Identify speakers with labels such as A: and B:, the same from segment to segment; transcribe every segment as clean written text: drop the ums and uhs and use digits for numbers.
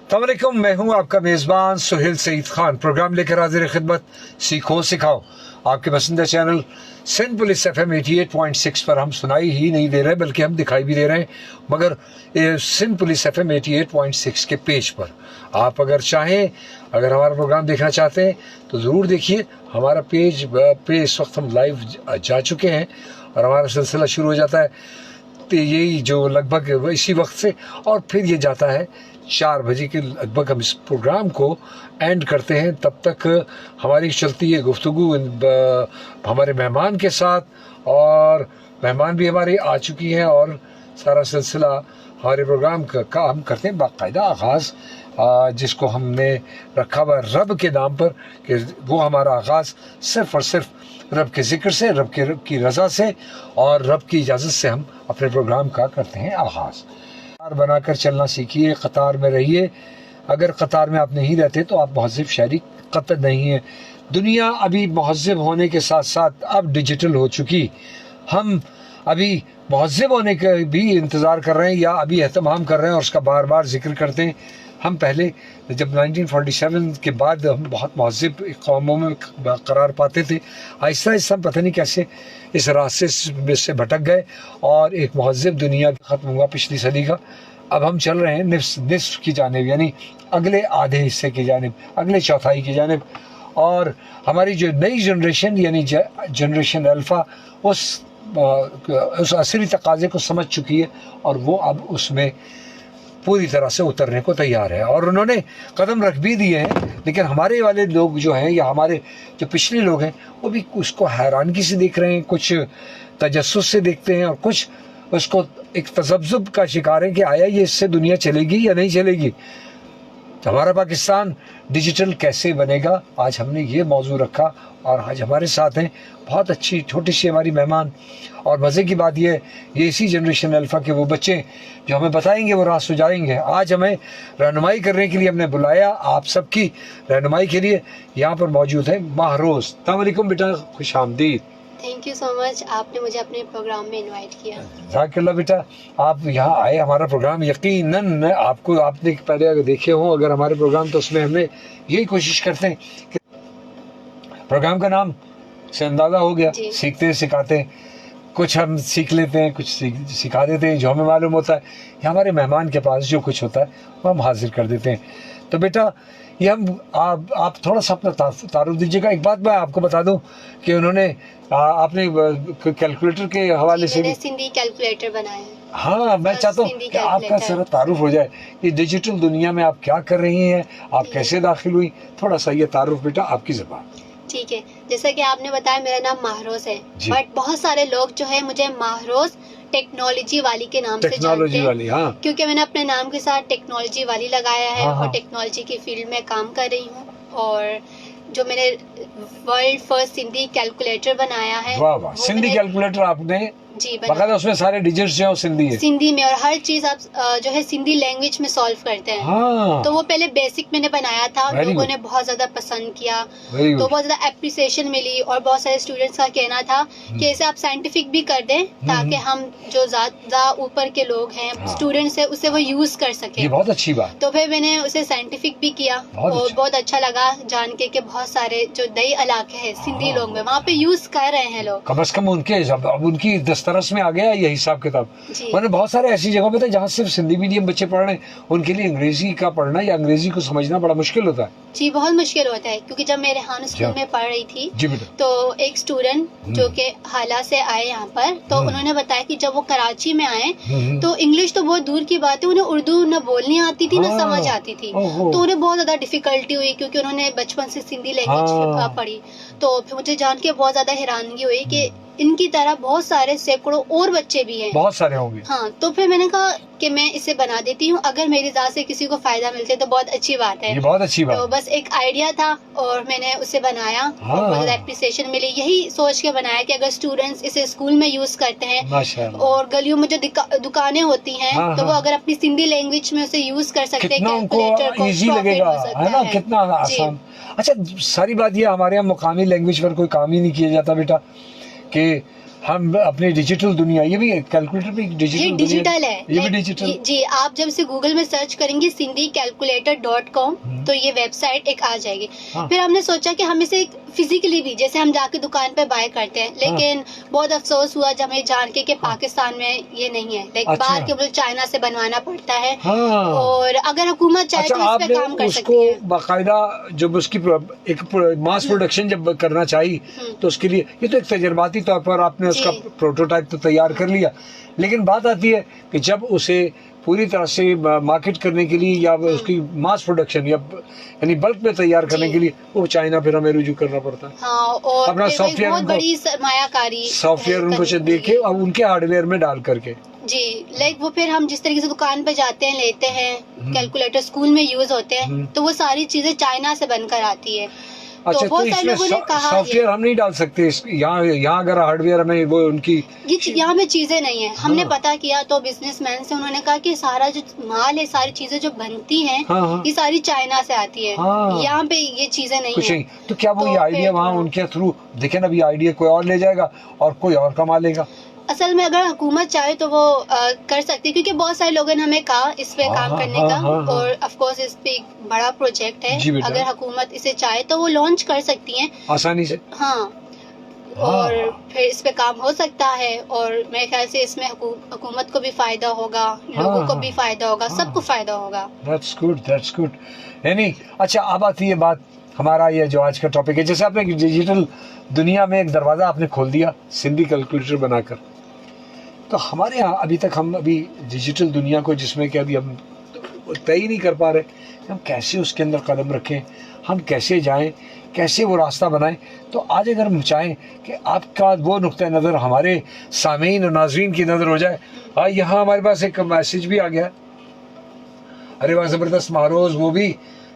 A: अस्सलामुअलैकुम, मैं हूं आपका मेज़बान सुहेल सईद खान। प्रोग्राम लेकर हाजिर खिदमत सीखो सिखाओ। आपके पसंदीदा चैनल सिंध पुलिस FM 88.6 पर हम सुनाई ही नहीं दे रहे बल्कि हम दिखाई भी दे रहे हैं, मगर सिंध पुलिस FM 88.6 के पेज पर आप अगर चाहें, अगर हमारा प्रोग्राम देखना चाहते हैं तो ज़रूर देखिए। हमारा पेज पे इस वक्त हम लाइव जा चुके हैं और हमारा सिलसिला शुरू हो जाता है तो यही जो लगभग इसी वक्त से, और फिर ये जाता है 4 बजे के लगभग। हम इस प्रोग्राम को एंड करते हैं, तब तक हमारी चलती है गुफ्तगू हमारे मेहमान के साथ, और मेहमान भी हमारे आ चुकी हैं और सारा सिलसिला हमारे प्रोग्राम का हम करते हैं बाकायदा आगाज़, जिसको हमने रखा हुआ रब के नाम पर, कि वो हमारा आगाज़ सिर्फ़ और सिर्फ रब के ज़िक्र से, रब की रज़ा से और रब की इजाज़त से हम अपने प्रोग्राम का करते हैं आगाज़। कतार बनाकर चलना सीखिए, कतार में रहिए। अगर कतार में आप नहीं रहते तो आप महज़िब शहरी कतई नहीं है। दुनिया अभी महज़िब होने के साथ साथ अब डिजिटल हो चुकी। हम अभी महज़िब होने का भी इंतज़ार कर रहे हैं या अभी एहतमाम कर रहे हैं और उसका बार बार जिक्र करते हैं। हम पहले जब 1947 के बाद हम बहुत महज़िब कौमों में करार पाते थे, आहिस्ता आहिस्ता पता नहीं कैसे इस रास्ते से भटक गए और एक महज़िब दुनिया ख़त्म हुआ पिछली सदी का। अब हम चल रहे हैं निस्फ की जानिब, यानी अगले आधे हिस्से की जानिब, अगले चौथाई की जानिब। और हमारी जो नई जनरेशन यानी जनरेशन अल्फ़ा उस असली तकाज़े को समझ चुकी है और वो अब उसमें पूरी तरह से उतरने को तैयार है और उन्होंने कदम रख भी दिए हैं। लेकिन हमारे वाले लोग जो हैं या हमारे जो पिछले लोग हैं वो भी उसको हैरानगी से देख रहे हैं, कुछ तजस्सुस से देखते हैं और कुछ उसको एक तज़ब्ज़ुब का शिकार है कि आया ये इससे दुनिया चलेगी या नहीं चलेगी। तो हमारा पाकिस्तान डिजिटल कैसे बनेगा, आज हमने ये मौजू रखा और आज हमारे साथ हैं बहुत अच्छी छोटी सी हमारी मेहमान। और मज़े की बात ये इसी जनरेशन अल्फ़ा के वो बच्चे जो हमें बताएंगे, वो राह सुझाएंगे। आज हमें रहनुमाई करने के लिए हमने बुलाया, आप सबकी रहनुमाई के लिए यहाँ पर मौजूद है महरोज़। अस्सलाम वालेकुम बेटा, खुश आमदीद।
B: थैंक यू सो मच, आपने मुझे अपने प्रोग्राम में इनवाइट किया।
A: ज़ाकिल्लाह बेटा, आप यहाँ आए हमारा प्रोग्राम यकीनन आपको, आपने पहले अगर देखे हो अगर हमारे प्रोग्राम, तो उसमें हमने यही कोशिश करते हैं कि प्रोग्राम का नाम से अंदाज़ा हो गया, सीखते हैं सिखाते हैं। कुछ हम सीख लेते हैं, कुछ सिखा देते हैं जो हमें मालूम होता है, या हमारे मेहमान के पास जो कुछ होता है वो हम हाजिर कर देते हैं। तो बेटा ये हम आप थोड़ा सा अपना तारुफ दीजिएगा। एक बात मैं आपको बता दूं कि उन्होंने आपने कैलकुलेटर के हवाले से
B: मैंने सिंधी कैलकुलेटर बनाया है।
A: हाँ, मैं चाहता हूँ कि आपका सारा तारुफ हो जाए कि डिजिटल दुनिया में आप क्या कर रही हैं, आप कैसे दाखिल हुई, थोड़ा सा ये तारुफ बेटा आपकी ज़बान।
B: ठीक है, जैसा कि आपने बताया मेरा नाम महरोज़ है, बट बहुत सारे लोग जो है मुझे महरोज़ टेक्नोलॉजी वाली के नाम से जानते हैं। हाँ। क्योंकि मैंने अपने नाम के साथ टेक्नोलॉजी वाली लगाया है। हाँ। और टेक्नोलॉजी की फील्ड में काम कर रही हूँ और जो मैंने वर्ल्ड फर्स्ट सिंधी कैलकुलेटर बनाया है।
A: वाह वाह, सिंधी कैलकुलेटर आपने
B: जी
A: बनाया, उसमें सारे डिजिट्स जो सिंधी है,
B: सिंधी में, और हर चीज आप जो है सिंधी लैंग्वेज में सॉल्व करते हैं।
A: हाँ।
B: तो वो पहले बेसिक मैंने बनाया था, लोगों ने बहुत ज्यादा पसंद किया, तो बहुत ज्यादा एप्रिसिएशन मिली और बहुत सारे स्टूडेंट्स का कहना था कि इसे आप साइंटिफिक भी कर दें ताकि हम जो ज्यादा ऊपर के लोग हैं, स्टूडेंट्स है, उसे वो यूज कर सके।
A: ये बहुत अच्छी बात।
B: तो फिर मैंने उसे साइंटिफिक भी किया और बहुत अच्छा लगा जान के बहुत सारे जो नए इलाके है सिंधी लोग में, वहाँ पे यूज कर रहे हैं लोग।
A: कम से कम उनकी दस्तरस में आ गया ये हिसाब किताब। मैंने बहुत सारे ऐसी जगहों पे थे जहाँ सिर्फ सिंधी मीडियम बच्चे पढ़ रहे हैं, उनके लिए अंग्रेजी का पढ़ना या अंग्रेजी को समझना बड़ा मुश्किल होता है।
B: जी, बहुत मुश्किल होता है, क्योंकि जब मैं रेहान स्कूल में पढ़ रही थी तो एक स्टूडेंट जो के हाला से आए यहाँ पर, तो उन्होंने बताया कि जब वो कराची में आए तो इंग्लिश तो बहुत दूर की बात है, उन्हें उर्दू न बोलनी आती थी न समझ आती थी। तो उन्हें बहुत ज्यादा डिफिकल्टी हुई क्योंकि उन्होंने बचपन से सिंधी लैंग्वेज पढ़ी। तो फिर मुझे जान के बहुत ज्यादा हैरानगी हुई कि इनकी तरह बहुत सारे सैकड़ों और बच्चे भी हैं, बहुत सारे होंगे। हाँ, तो फिर मैंने कहा कि मैं इसे बना देती हूँ, अगर मेरी ज़ात से किसी को फायदा मिलते तो बहुत अच्छी बात है।
A: ये बहुत अच्छी बात।
B: तो बस एक आइडिया था और मैंने उसे बनाया। हाँ, और बहुत एप्रिसिएशन मिली, यही सोच के बनाया कि अगर स्टूडेंट्स इसे स्कूल में यूज करते हैं और गलियों में जो दुकानें होती हैं, तो वो अगर अपनी सिंधी लैंग्वेज में उसे यूज कर सकते हैं, कैलकुलेटर को
A: इजी लगेगा, है ना, कितना आसान। अच्छा, सारी बात ये हमारे यहाँ मुकामी लैंग्वेज पर कोई काम ही नहीं किया जाता बेटा, कि हम अपनी डिजिटल दुनिया, ये भी कैलकुलेटर भी
B: ये
A: डिजिटल
B: डिजिटल है,
A: ये भी डिजिटल।
B: जी, आप जब से गूगल में सर्च करेंगे cindycalculator.com तो ये वेबसाइट एक आ जाएगी।
A: हाँ।
B: फिर हमने सोचा कि हम इसे फिजिकली भी, जैसे हम जाके दुकान पे बाय करते हैं, लेकिन बहुत अफसोस हुआ जब हमें जान के कि पाकिस्तान में ये नहीं है, लाइक
A: अच्छा।
B: बाहर केवल चाइना से बनवाना पड़ता है।
A: हाँ।
B: और अगर हुकूमत चाहे
A: अच्छा,
B: तो इस पे
A: आपने
B: काम कर सकती
A: उसको
B: है।
A: बाकायदा जब उसकी एक मास प्रोडक्शन जब करना चाहिए तो उसके लिए ये तो एक तजर्बाती तौर पर आपने उसका
B: जी।
A: प्रोटोटाइप तो तैयार कर लिया, लेकिन बात आती है कि जब उसे पूरी तरह से मार्केट करने के लिए या उसकी मास प्रोडक्शन या यानी बल्क में तैयार करने
B: जी।
A: के लिए वो चाइना फिर हमें रुजू करना पड़ता है।
B: हाँ, और
A: अपना
B: फिर वही
A: सॉफ्टवेयर
B: बहुत
A: उनको-
B: बड़ी सरमायाकारी
A: सॉफ्टवेयर उनको से देके और उनके हार्डवेयर में डाल करके।
B: जी, लाइक वो फिर हम जिस तरीके से दुकान पे जाते हैं, लेते हैं, कैलकुलेटर स्कूल में यूज होते हैं, तो वो सारी चीजें चाइना से बनकर आती है।
A: अच्छा, तो
B: बहुत सारे
A: इसमें
B: लोगों ने कहा
A: सॉफ्टवेयर हम नहीं डाल सकते यहाँ अगर हार्डवेयर हमें वो उनकी
B: ये यहाँ में चीजें नहीं है। हमने
A: हाँ।
B: पता किया तो बिजनेसमैन से, उन्होंने कहा कि सारा जो माल है, सारी चीजें जो बनती हैं,
A: हाँ, हाँ।
B: ये सारी चाइना से आती है।
A: हाँ।
B: यहाँ पे ये चीजें नहीं
A: कुछ
B: है।
A: नहीं, तो क्या वो
B: तो
A: ये आइडिया
B: फिर-
A: वहाँ उनके थ्रू देखे ना, भी आइडिया कोई और ले जाएगा और कोई और कमा लेगा।
B: असल में अगर हुकूमत चाहे तो वो कर सकती है, क्योंकि बहुत सारे लोगों ने हमें कहा इस पे
A: हाँ,
B: काम
A: हाँ,
B: करने
A: हाँ,
B: का,
A: हाँ, हाँ।
B: और ऑफ कोर्स इस पे एक बड़ा प्रोजेक्ट
A: जी
B: है।
A: बेटा।
B: अगर हुकूमत इसे चाहे तो वो लॉन्च कर सकती हैं।
A: आसानी से।
B: हाँ,
A: हाँ।
B: और फिर इस पे काम हो सकता है, और मेरे ख्याल से इसमें हुकूमत को भी फायदा होगा, लोगों को
A: हाँ।
B: भी फायदा होगा, सबको फायदा होगा।
A: That's good. यानी अच्छा, अब आती है बात हमारा ये जो आज का टॉपिक है, जैसे आपने डिजिटल दुनिया में एक दरवाजा आपने खोल दिया सिंधी कैलकुलेटर बनाकर, तो हमारे यहाँ अभी तक हम अभी डिजिटल दुनिया को, जिसमें कि अभी हम तय ही नहीं कर पा रहे कि हम कैसे उसके अंदर कदम रखें, हम कैसे जाएं, कैसे वो रास्ता बनाएं। तो आज अगर हम चाहें कि आपका वो नुक्ता नज़र हमारे सामीन और नाजरीन की नज़र हो जाए। हाँ, यहाँ हमारे पास एक मैसेज भी आ गया, अरे वाह ज़बरदस्त महारोज़, वो भी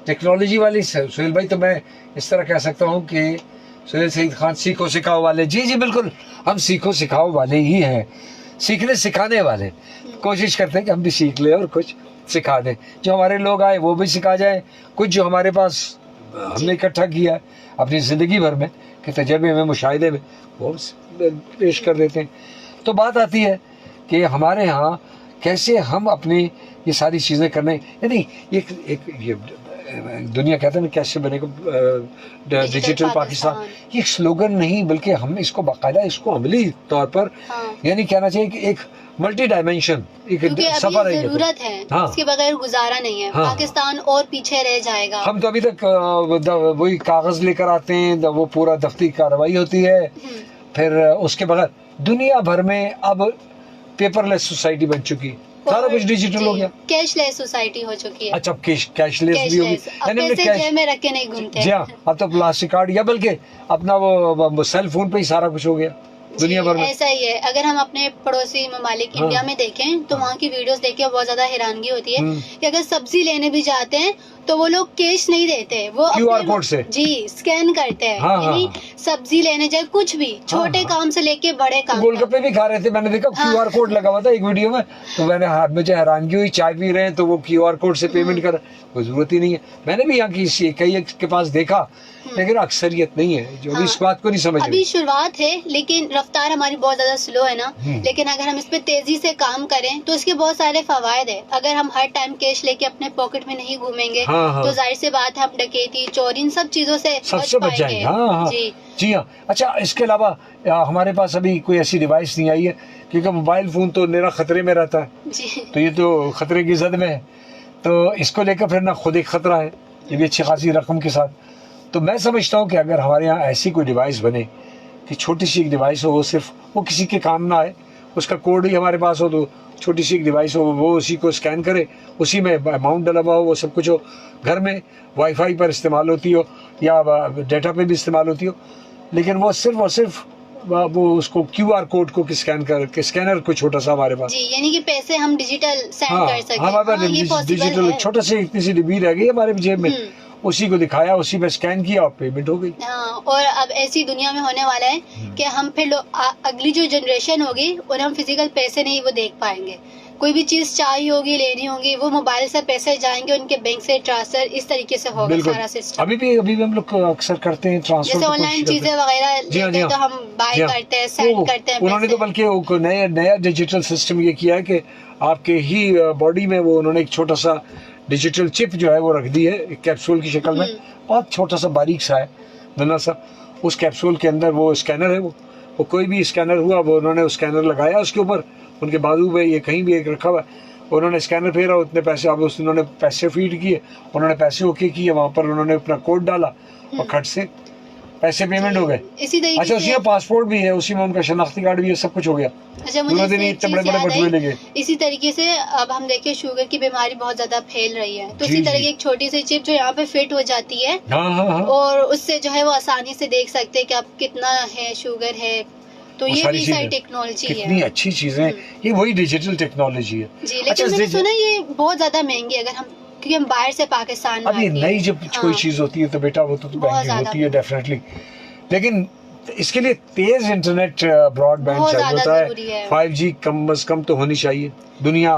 A: टेक्नोलॉजी वाली। सुहेल भाई, तो मैं इस तरह कह सकता हूँ कि सुहेल सईद खान सीखो सिखाओ वाले। जी जी बिल्कुल, हम सीखो सिखाओ वाले ही हैं, सीखने सिखाने वाले। कोशिश करते हैं कि हम भी सीख लें और कुछ सिखा दें, जो हमारे लोग आए वो भी सिखा जाए, कुछ जो हमारे पास हमने इकट्ठा किया है अपनी ज़िंदगी भर में कि तजर्बे में, मुशाहिदे में, वो पेश कर देते हैं। तो बात आती है कि हमारे यहाँ कैसे हम अपनी ये सारी चीज़ें करने, यानी एक ये दुनिया कहते हैं ना, कैसे बनेगा डिजिटल पाकिस्तान, ये एक स्लोगन नहीं, बल्कि हम इसको बाकायदा इसको अमली तौर पर यानी कहना चाहिए कि एक मल्टी डायमेंशन एक सफर है,
B: जरूरत है।
A: हाँ।
B: इसके बगैर गुजारा नहीं है।
A: हाँ।
B: पाकिस्तान और पीछे रह जाएगा।
A: हम तो अभी तक वही कागज लेकर आते हैं, वो पूरा दफ्तरी कार्रवाई होती है, फिर उसके बगैर दुनिया भर में अब पेपरलेस सोसाइटी बन चुकी, सारा कुछ डिजिटल हो गया,
B: कैशलेस सोसाइटी हो चुकी है।
A: अच्छा, कैशलेस भी होगी,
B: पैसे जेब में रख के नहीं घूमते।
A: जी हाँ, अब तो प्लास्टिक कार्ड या बल्कि अपना वो सेल फोन पे ही सारा कुछ हो गया दुनिया भर में।
B: ऐसा ही है। अगर हम अपने पड़ोसी ममालिक
A: हाँ।
B: इंडिया में देखें तो वहाँ की वीडियोस देख के बहुत ज्यादा हैरानगी होती है कि अगर सब्जी लेने भी जाते हैं तो वो लोग कैश नहीं देते, वो
A: QR कोड से
B: जी स्कैन करते हैं।
A: हाँ,
B: यानी
A: हाँ।
B: सब्जी लेने जाए, कुछ भी छोटे
A: हाँ।
B: काम से लेके बड़े काम तक।
A: गोलगप्पे भी खा रहे थे, मैंने देखा
B: हाँ।
A: QR कोड लगा हुआ था एक वीडियो में, तो मैंने मुझे हैरानगी हुई, चाय पी रहे हैं तो वो QR कोड से पेमेंट कर, कोई जरूरत ही नहीं है। मैंने भी यहाँ की कई के पास देखा, लेकिन अक्सरियत नहीं है जो भी इस बात को नहीं समझ रही।
B: अभी शुरुआत है, लेकिन रफ्तार हमारी बहुत ज्यादा स्लो है ना। लेकिन अगर हम इस पे तेजी से काम करें तो इसके बहुत सारे फवायद है। अगर हम हर टाइम कैश लेके अपने पॉकेट में नहीं घूमेंगे
A: हाँ।
B: तो जाहिर सी बात है हम डकैती, चोरी, इन सब चीजों से
A: सबसे बच जाएंगे। हाँ। जी हाँ। अच्छा, इसके अलावा हमारे पास अभी कोई ऐसी डिवाइस नहीं आई है, क्योंकि मोबाइल फोन तो मेरा खतरे में रहता है
B: जी।
A: तो ये तो खतरे की जद में है, तो इसको लेकर फिर ना खुद एक खतरा है, ये भी अच्छी खासी रकम के साथ। तो मैं समझता हूँ कि अगर हमारे यहाँ ऐसी कोई डिवाइस बने कि छोटी सी एक डिवाइस हो, वो सिर्फ वो किसी के काम ना आए, उसका कोड ही हमारे पास हो, तो छोटी सी एक डिवाइस हो, वो उसी को स्कैन करे, उसी में अमाउंट डला हुआ हो, वो सब कुछ हो, घर में वाईफाई पर इस्तेमाल होती हो या डाटा पे भी इस्तेमाल होती हो, लेकिन वो सिर्फ वो उसको QR कोड को स्कैन कर स्कैनर को छोटा सा हमारे पास,
B: जी, यानी कि पैसे हम डिजिटल सेंड कर सकें।
A: हमारे पास
B: ये पॉसिबल
A: डिजिटल
B: है।
A: छोटा सी इतनी सी डिब्बी रह गई हमारे जेब में, उसी को दिखाया, उसी में स्कैन किया और पेमेंट हो गई।
B: हाँ, और अब ऐसी दुनिया में होने वाला है कि हम फिर अगली जो जनरेशन होगी उन्हें हम फिजिकल पैसे नहीं वो देख पाएंगे। कोई भी चीज चाहिए होगी, लेनी होगी, वो मोबाइल से पैसे जाएंगे उनके बैंक से ट्रांसफर, इस तरीके से होगा सारा सिस्टम।
A: अभी भी हम लोग अक्सर करते हैं ट्रांसफर,
B: जैसे ऑनलाइन चीजें वगैरह लेते हैं तो हम बाय करते हैं, सेंड करते हैं।
A: उन्होंने तो बल्कि नया डिजिटल सिस्टम ये किया है कि आपके ही बॉडी में वो उन्होंने एक छोटा सा डिजिटल चिप जो है वो रख दी है, एक कैप्सूल की शक्ल में, बहुत छोटा सा बारीक सा है, नन्हा सा। उस कैप्सूल के अंदर वो स्कैनर है, वो कोई भी स्कैनर हुआ, वो उन्होंने स्कैनर लगाया उसके ऊपर, उनके बाजू में ये कहीं भी एक रखा हुआ है, उन्होंने स्कैनर फेरा, उतने पैसे आप उन्होंने पैसे फीड किए, उन्होंने पैसे ओके किए, वहाँ पर उन्होंने अपना कोड डाला और खट से पैसे पेमेंट हो गए।
B: इसी तरीके
A: अच्छा, उसी में पासपोर्ट भी है, उसी में उनका शनाख्ती कार्ड भी है, सब कुछ हो गया।
B: अच्छा, मुझे बड़े इसी तरीके से अब हम देखें शुगर की बीमारी बहुत ज्यादा फैल रही है, तो इसी तरह की एक छोटी सी चिप जो यहाँ पे फिट हो जाती है, और उससे जो है वो आसानी से देख सकते हैं कि आप कितना है शुगर है। तो ये भी सारी टेक्नोलॉजी है,
A: कितनी अच्छी चीजें, ये वही डिजिटल टेक्नोलॉजी है
B: जी। लेकिन मैंने सुना ये बहुत ज्यादा महंगी, अगर हम, क्योंकि हम बाहर से पाकिस्तान
A: अभी नई जब कोई चीज होती है तो बेटा वो तो महंगी होती है डेफिनेटली, लेकिन इसके लिए तेज इंटरनेट ब्रॉडबैंड चाहिए होता है। 5G कम से कम तो होनी चाहिए, दुनिया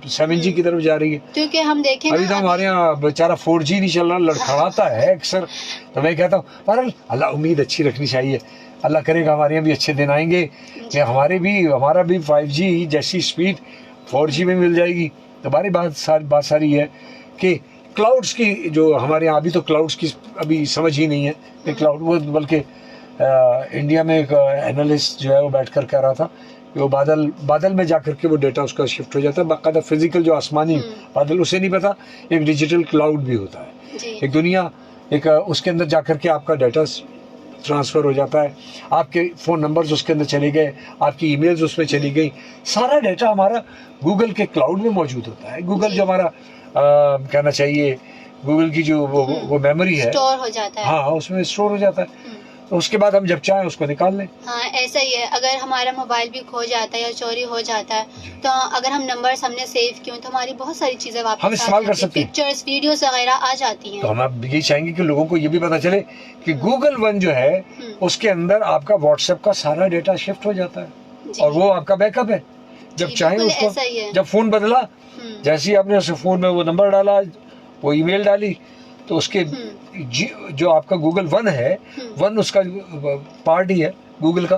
A: 7G की तरफ जा रही है,
B: क्योंकि हम देखें
A: अभी तो हमारे यहाँ बेचारा 4G नहीं चल रहा, लड़खड़ाता है अक्सर। तो मैं कहता हूँ पर अल्लाह उम्मीद अच्छी रखनी चाहिए, अल्लाह करेगा हमारे यहाँ भी अच्छे दिन आएंगे कि हमारा भी 5G जैसी स्पीड 4G में मिल जाएगी। तो हमारी बात सारी है कि क्लाउड्स की जो हमारे यहाँ, अभी तो क्लाउड्स की अभी समझ ही नहीं है कि क्लाउड, वो बल्कि इंडिया में एक एनालिस्ट जो है वो बैठ कर कह रहा था कि वो बादल में जाकर के वो डेटा उसका शिफ्ट हो जाता है, बाकायदा फिजिकल जो आसमानी बादल, उसे नहीं पता एक डिजिटल क्लाउड भी होता है, एक दुनिया, एक उसके अंदर जाकर के आपका डेटा ट्रांसफ़र हो जाता है, आपके फ़ोन नंबर्स उसके अंदर चले गए, आपकी ईमेल्स उसमें चली गई, सारा डेटा हमारा गूगल के क्लाउड में मौजूद होता है। गूगल जो हमारा कहना चाहिए गूगल की जो वो मेमोरी है,
B: स्टोर हो जाता है,
A: हाँ उसमें स्टोर हो जाता है, तो उसके बाद हम जब चाहें उसको निकाल लें।
B: हाँ ऐसा ही है, अगर हमारा मोबाइल भी खो जाता है या चोरी हो जाता है तो अगर हम नंबर्स हमने सेव किए तो हमारी बहुत सारी चीजें वापस
A: हम इस्तेमाल कर सकते हैं,
B: पिक्चर्स वीडियोस वगैरह आ जाती हैं।
A: तो हम अब यही चाहेंगे कि लोगों को ये भी पता चले कि गूगल वन जो है उसके अंदर आपका व्हाट्सएप का सारा डेटा शिफ्ट हो जाता है और वो आपका बैकअप है, जब चाहे उसको, जब फोन बदला, जैसे ही आपने उस फोन में वो नंबर डाला, वो ईमेल डाली, तो उसके जो आपका गूगल वन है, वन उसका पार्ट ही है गूगल का,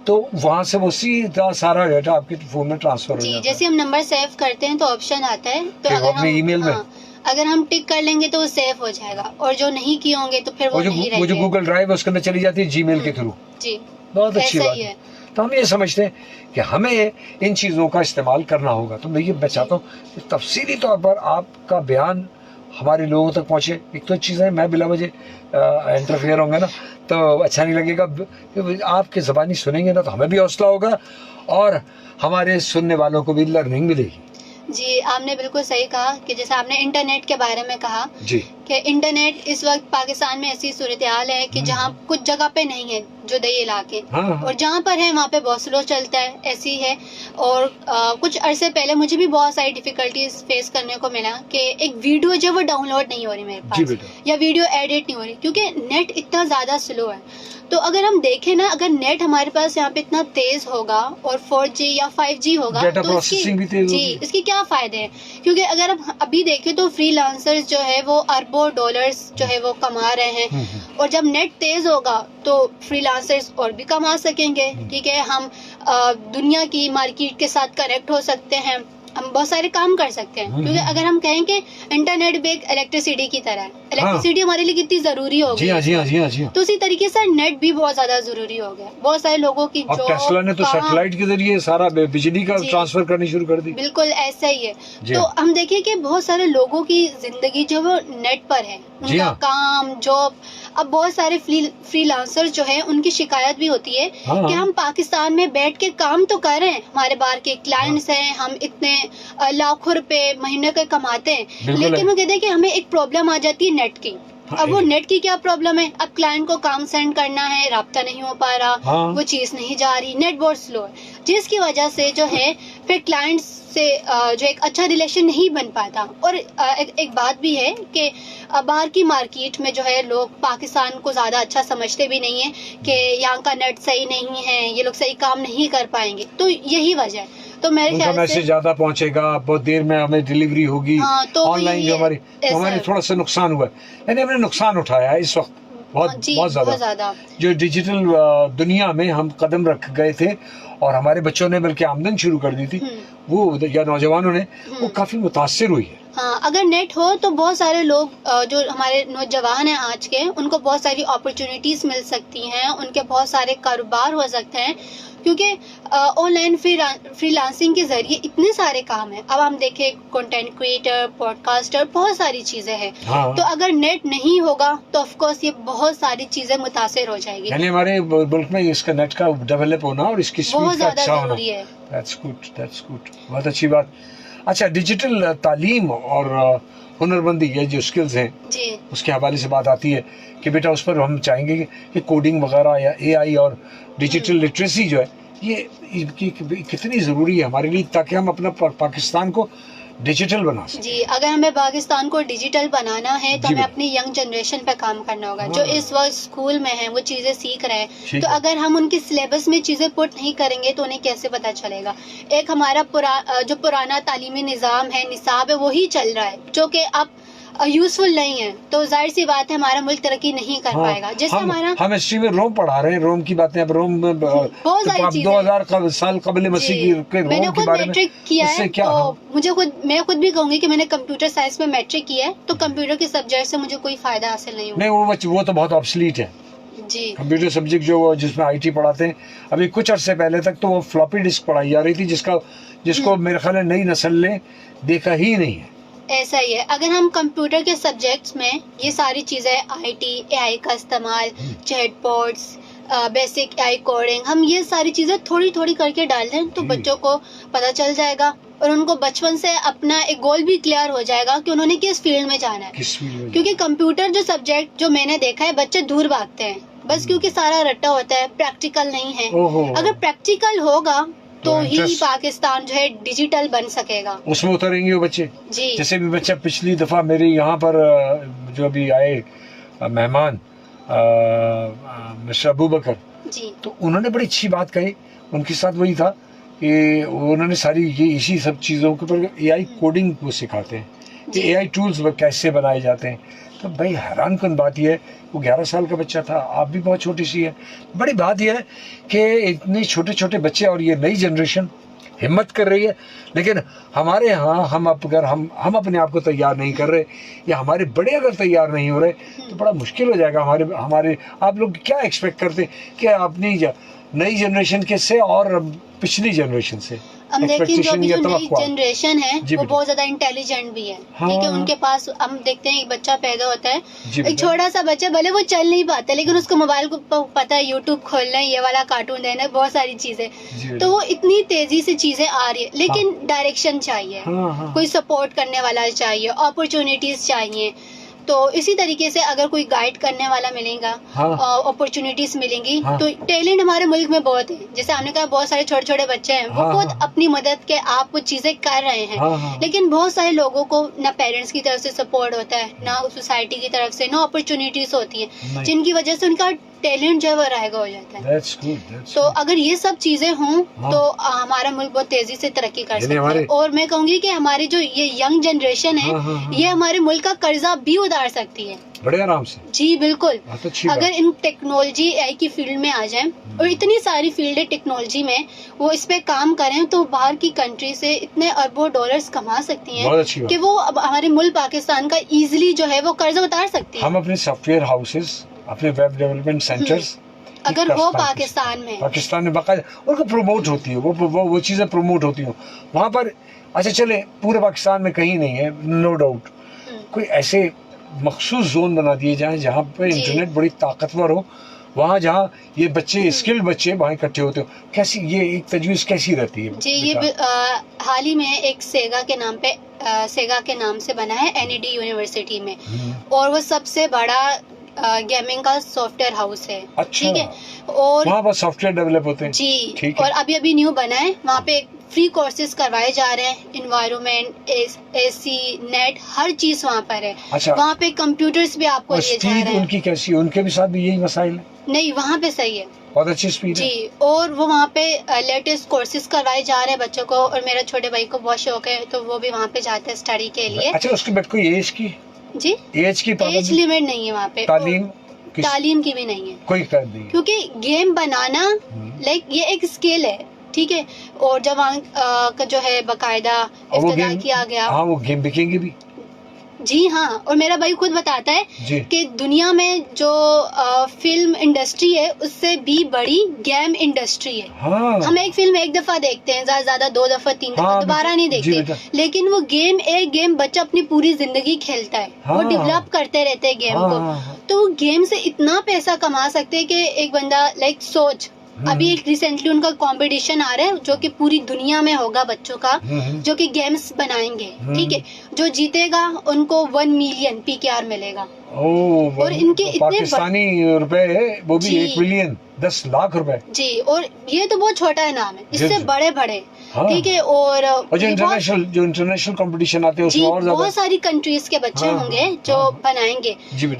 A: तो वहां से वो सीधा सारा डेटा आपके फोन में ट्रांसफर हो जाता है।
B: जैसे हम नंबर सेव करते हैं तो ऑप्शन आता है, तो अगर
A: अपने ईमेल में
B: अगर हम टिक कर लेंगे तो वो सेव हो जाएगा, और जो नहीं किए होंगे तो फिर वो नहीं रहेंगे।
A: वो जो गूगल ड्राइव है उसके अंदर चली जाती है जीमेल के थ्रू।
B: जी,
A: बहुत अच्छी बात है। तो हम ये समझते हैं कि हमें इन चीज़ों का इस्तेमाल करना होगा। तो मैं ये चाहता हूँ कि तफसीली तौर पर आपका बयान हमारे लोगों तक पहुँचे। एक तो चीज़ है, मैं बिला वजह इंटरफेयर होंगे ना तो अच्छा नहीं लगेगा, आपकी ज़बानी सुनेंगे ना तो हमें भी हौसला होगा और हमारे सुनने वालों को भी लर्निंग मिलेगी।
B: जी, आपने बिल्कुल सही कहा कि जैसे आपने इंटरनेट के बारे में कहा
A: जी, कि
B: इंटरनेट इस वक्त पाकिस्तान में ऐसी सूरत हाल है कि जहाँ कुछ जगह पे नहीं है जो दई इलाके, और जहाँ पर है वहाँ पे बहुत स्लो चलता है, ऐसी है। और कुछ अरसे पहले मुझे भी बहुत सारी डिफिकल्टीज फेस करने को मिला कि एक वीडियो जो वो डाउनलोड नहीं हो रही मेरे पास, या वीडियो एडिट नहीं हो रही क्योंकि नेट इतना ज्यादा स्लो है। तो अगर हम देखें ना, अगर नेट हमारे पास यहाँ पे इतना तेज होगा और 4G या 5G होगा तो इसकी क्या फायदे हैं? क्योंकि अगर हम अभी देखें तो फ्रीलांसर्स जो है वो अरबों डॉलर्स जो है वो कमा रहे हैं, और जब नेट तेज होगा तो फ्रीलांसर्स और भी कमा सकेंगे। ठीक है, हम दुनिया की मार्केट के साथ कनेक्ट हो सकते हैं, हम बहुत सारे काम कर सकते हैं। क्योंकि अगर हम कहें कि इंटरनेट भी एक इलेक्ट्रिसिटी की तरह है, इलेक्ट्रिसिटी हमारे लिए कितनी जरूरी हो गई, तो उसी तरीके से नेट भी बहुत ज्यादा जरूरी हो गया। बहुत सारे लोगों की जो
A: टेस्ला ने तो सैटेलाइट के जरिए सारा बिजली का ट्रांसफर करनी शुरू कर दी।
B: बिल्कुल ऐसा ही है। तो हम देखें कि बहुत सारे लोगों की जिंदगी जो वो नेट पर है, उनका काम, जॉब। अब बहुत सारे फ्रीलांसर जो है उनकी शिकायत भी होती है कि हम पाकिस्तान में बैठ के काम तो कर रहे हैं, हमारे बाहर के क्लाइंट्स हैं, हम इतने लाखों रुपए महीने के कमाते हैं, लेकिन वो कहते हैं कि हमें एक प्रॉब्लम आ जाती है नेट की। अब वो नेट की क्या प्रॉब्लम है? अब क्लाइंट को काम सेंड करना है, राब्ता नहीं हो पा रहा, वो चीज नहीं जा रही, नेट बहुत स्लो है, जिसकी वजह से जो है फिर क्लाइंट्स से जो एक अच्छा रिलेशन नहीं बन पाता। और एक बात भी है कि बाहर की मार्केट में जो है लोग पाकिस्तान को ज़्यादा अच्छा समझते भी नहीं है कि यहाँ का नेट सही नहीं है, ये लोग सही काम नहीं कर पाएंगे, तो यही वजह है। तो मेरे
A: उनका
B: ख्याल से
A: मैसेज ज्यादा पहुंचेगा, बहुत देर में हमें डिलीवरी होगी।
B: हाँ, तो
A: ऑनलाइन जो हमारी थोड़ा सा नुकसान हुआ है, यानी हमने नुकसान उठाया है इस वक्त बहुत ज्यादा। जो डिजिटल दुनिया में हम कदम रख गए थे और हमारे बच्चों ने बल्कि आमदन शुरू कर दी थी, वो या नौजवानों ने, वो काफी मुतासिर हुई है।
B: हाँ, अगर नेट हो तो बहुत सारे लोग जो हमारे नौजवान हैं आज के, उनको बहुत सारी अपॉर्चुनिटीज मिल सकती हैं, उनके बहुत सारे कारोबार हो सकते हैं, क्योंकि ऑनलाइन फ्रीलांसिंग के जरिए इतने सारे काम हैं। अब हम देखें, कंटेंट क्रिएटर, पॉडकास्टर, बहुत सारी चीजें हैं।
A: हाँ।
B: तो अगर नेट नहीं होगा तो ऑफ कोर्स ये बहुत सारी चीजें मुतासिर हो जाएगी।
A: यानी हमारे मुल्क में इसका नेट का डेवलप होना और इसकी
B: बहुत
A: स्पीड का
B: ज्यादा
A: अच्छा होना,
B: जरूरी है।
A: दैट्स गुड, बहुत अच्छी बात। अच्छा, डिजिटल तालीम और हुनरमंदी, ये जो स्किल्स हैं
B: जी,
A: उसके हवाले से बात आती है कि बेटा उस पर हम चाहेंगे कि कोडिंग वगैरह या एआई और डिजिटल लिटरेसी जो है ये कितनी ज़रूरी है हमारे लिए, ताकि हम अपना पाकिस्तान को डिजिटल बना सकें।
B: जी, अगर हमें पाकिस्तान को डिजिटल बनाना है तो
A: जी
B: हमें अपनी यंग जनरेशन पे काम करना होगा। जो इस वक्त स्कूल में है वो चीजें सीख रहे हैं,
A: ठीक
B: तो
A: है।
B: अगर हम उनके सिलेबस में चीजें पुट नहीं करेंगे तो उन्हें कैसे पता चलेगा। एक हमारा जो पुराना तालीमी निज़ाम है, निसाब है, वही चल रहा है, जो कि अब यूजफुल नहीं है, तो जाहिर सी बात है हमारा मुल्क तरक्की नहीं कर पाएगा। जैसे हमारा
A: हम हिस्ट्री में रोम पढ़ा रहे हैं, रोम की बातें, अब रोम में
B: बहुत सारी चीजें
A: 2000 साल कबल मसीह के
B: मैंने
A: रोम के
B: खुद
A: बारे में
B: मैट्रिक किया है,
A: क्या,
B: तो मैं खुद भी कहूंगी कि मैंने कंप्यूटर साइंस में मैट्रिक किया है, तो कंप्यूटर के सब्जेक्ट से मुझे कोई फायदा हासिल नहीं हुआ।
A: नहीं, वो तो बहुत ऑब्सलीट है
B: जी।
A: कंप्यूटर सब्जेक्ट जो जिसमें आईटी पढ़ाते हैं। अभी कुछ अरसे पहले तक तो वो फ्लॉपी डिस्क पढ़ाई जा रही थी, जिसको मेरे ख्याल में नई नस्ल ने देखा ही नहीं है।
B: ऐसा ही है, अगर हम कंप्यूटर के सब्जेक्ट्स में ये सारी चीजें, आईटी, एआई का इस्तेमाल, चैटबॉट्स, बेसिक एआई कोडिंग, हम ये सारी चीजें थोड़ी थोड़ी करके डाल दें तो बच्चों को पता चल जाएगा और उनको बचपन से अपना एक गोल भी क्लियर हो जाएगा कि उन्होंने किस फील्ड में जाना है। क्योंकि कंप्यूटर जो सब्जेक्ट जो मैंने देखा है, बच्चे दूर भागते हैं बस, क्योंकि सारा रट्टा होता है, प्रैक्टिकल नहीं है। अगर प्रैक्टिकल होगा तो ही पाकिस्तान जो है डिजिटल बन सकेगा, उसमें
A: उतरेंगे वो बच्चे।
B: जी,
A: जैसे भी बच्चा पिछली दफा मेरे यहाँ पर जो अभी आए मेहमान मिस्टर अबू बकर
B: जी,
A: तो उन्होंने बड़ी अच्छी बात कही। उनके साथ वही था कि उन्होंने सारी ये इसी सब चीज़ों के ऊपर एआई कोडिंग को सिखाते हैं कि एआई टूल्स कैसे बनाए जाते हैं। तो भाई हैरान कन बात यह है, वो 11 साल का बच्चा था, आप भी बहुत छोटी सी है। बड़ी बात यह है कि इतने छोटे छोटे बच्चे और ये नई जनरेशन हिम्मत कर रही है, लेकिन हमारे यहाँ हम अपने आप को तैयार नहीं कर रहे, या हमारे बड़े अगर तैयार नहीं हो रहे तो बड़ा मुश्किल हो जाएगा। हमारे आप लोग क्या एक्सपेक्ट करते कि अपनी नई जनरेशन के से और पिछली जनरेशन से?
B: हम देखिए जो नई जनरेशन है वो बहुत ज्यादा इंटेलिजेंट भी है, ठीक है। उनके पास हम देखते हैं एक बच्चा पैदा होता है, एक छोटा सा बच्चा, भले वो चल नहीं पाता लेकिन उसको मोबाइल को पता है, यूट्यूब खोलना है, ये वाला कार्टून देना है, बहुत सारी चीजें। तो वो इतनी तेजी से चीजें आ रही है, लेकिन डायरेक्शन चाहिए, कोई सपोर्ट करने वाला चाहिए, अपॉर्चुनिटीज चाहिए। तो इसी तरीके से अगर कोई गाइड करने वाला मिलेगा, अपॉर्चुनिटीज मिलेंगी, तो टैलेंट हमारे मुल्क में बहुत है। जैसे हमने कहा बहुत सारे छोटे छोटे बच्चे हैं, वो खुद अपनी मदद के आप वो चीजें कर रहे हैं, लेकिन बहुत सारे लोगों को ना पेरेंट्स की तरफ से सपोर्ट होता है, ना सोसाइटी की तरफ से, ना अपॉर्चुनिटीज होती है, जिनकी वजह से उनका टैलेंट जो है वो रहेगा हो जाता है।
A: That's good.
B: तो अगर ये सब चीजें हों तो हमारा मुल्क बहुत तेजी से तरक्की कर सकता है। और मैं कहूँगी कि हमारी जो ये यंग जनरेशन है, ये हमारे मुल्क का कर्जा भी उतार सकती है
A: बड़े आराम से।
B: जी बिल्कुल, अगर इन टेक्नोलॉजी एआई की फील्ड में आ जाए, और इतनी सारी फील्ड है टेक्नोलॉजी में, वो इस पे काम करें तो बाहर की कंट्री से इतने अरबों डॉलर्स कमा सकती हैं कि वो अब हमारे मुल्क पाकिस्तान का इजीली जो है वो कर्जा उतार सकती है।
A: हम अपने सॉफ्टवेयर हाउसेस, अपने वेब डेवलपमेंट सेंटर्स
B: अगर हो पाकिस्तान में
A: बाकायदा उनको प्रमोट होती है, वो चीज़ें प्रमोट होती हो वहाँ पर। अच्छा चले, पूरे पाकिस्तान में कहीं नहीं है, नो डाउट, कोई ऐसे मखसूस जोन बना दिए जाए जहाँ पे इंटरनेट बड़ी ताकतवर हो, वहाँ जहाँ ये बच्चे, स्किल्ड बच्चे वहाँ इकट्ठे होते हो। कैसी ये एक तजवीज़ कैसी रहती है?
B: जी, ये हाल ही में एक सेगा के नाम से बना है NED यूनिवर्सिटी में, और वो सबसे बड़ा गेमिंग का सॉफ्टवेयर हाउस है।
A: अच्छा,
B: ठीक है, और
A: वहाँ पर सॉफ्टवेयर डेवलप होते हैं
B: जी, और अभी न्यू बना है, वहाँ पे फ्री कोर्सेज करवाए जा रहे हैं, इन्वायरमेंट, एसी, नेट, हर चीज वहाँ पर है।
A: अच्छा।
B: वहाँ पे कंप्यूटर्स भी आपको दिए जा रहे हैं।
A: उनकी कैसी है? उनके भी साथ भी यही मसाइल है?
B: नहीं, वहाँ पे सही है,
A: बहुत अच्छी स्पीड है
B: जी। और वो वहाँ पे लेटेस्ट कोर्सेज करवाए जा रहे हैं बच्चों को, और मेरे छोटे भाई को बहुत शौक है तो वो भी वहाँ पे जाते हैं स्टडी के लिए।
A: अच्छा, उसके बाद कोई एज की?
B: जी,
A: एज की
B: एज लिमिट नहीं है वहाँ पे। तालीम की भी नहीं है,
A: कोई कर नहीं,
B: क्योंकि गेम बनाना लाइक ये एक स्किल है, ठीक है। और जब वहाँ का जो है बकायदा इफ्तिताह किया गया।
A: हाँ, वो गेम बिकेंगे भी।
B: जी हाँ, और मेरा भाई खुद बताता है कि दुनिया में जो फिल्म इंडस्ट्री है उससे भी बड़ी गेम इंडस्ट्री है।
A: हाँ।
B: हम एक फिल्म एक दफा देखते हैं, ज्यादा 2 दफा 3 दफा, दोबारा नहीं देखते, लेकिन वो एक गेम बच्चा अपनी पूरी जिंदगी खेलता है। वो डेवलप करते रहते हैं गेम को। तो वो गेम से इतना पैसा कमा सकते हैं कि एक बंदा लाइक सोच, अभी एक रिसेंटली उनका कंपटीशन आ रहा है जो कि पूरी दुनिया में होगा बच्चों का, जो कि गेम्स बनाएंगे, ठीक है। जो जीतेगा उनको 1 मिलियन PKR मिलेगा। और इनके इतने
A: पाकिस्तानी रुपए, वो भी 1 मिलियन 10 लाख रुपए।
B: जी, और ये तो बहुत छोटा इनाम है, इससे बड़े बड़े, ठीक है। और
A: जो इंटरनेशनल कंपटीशन आते हैं उसमें और ज्यादा
B: बहुत सारी कंट्रीज के बच्चे होंगे जो बनाएंगे।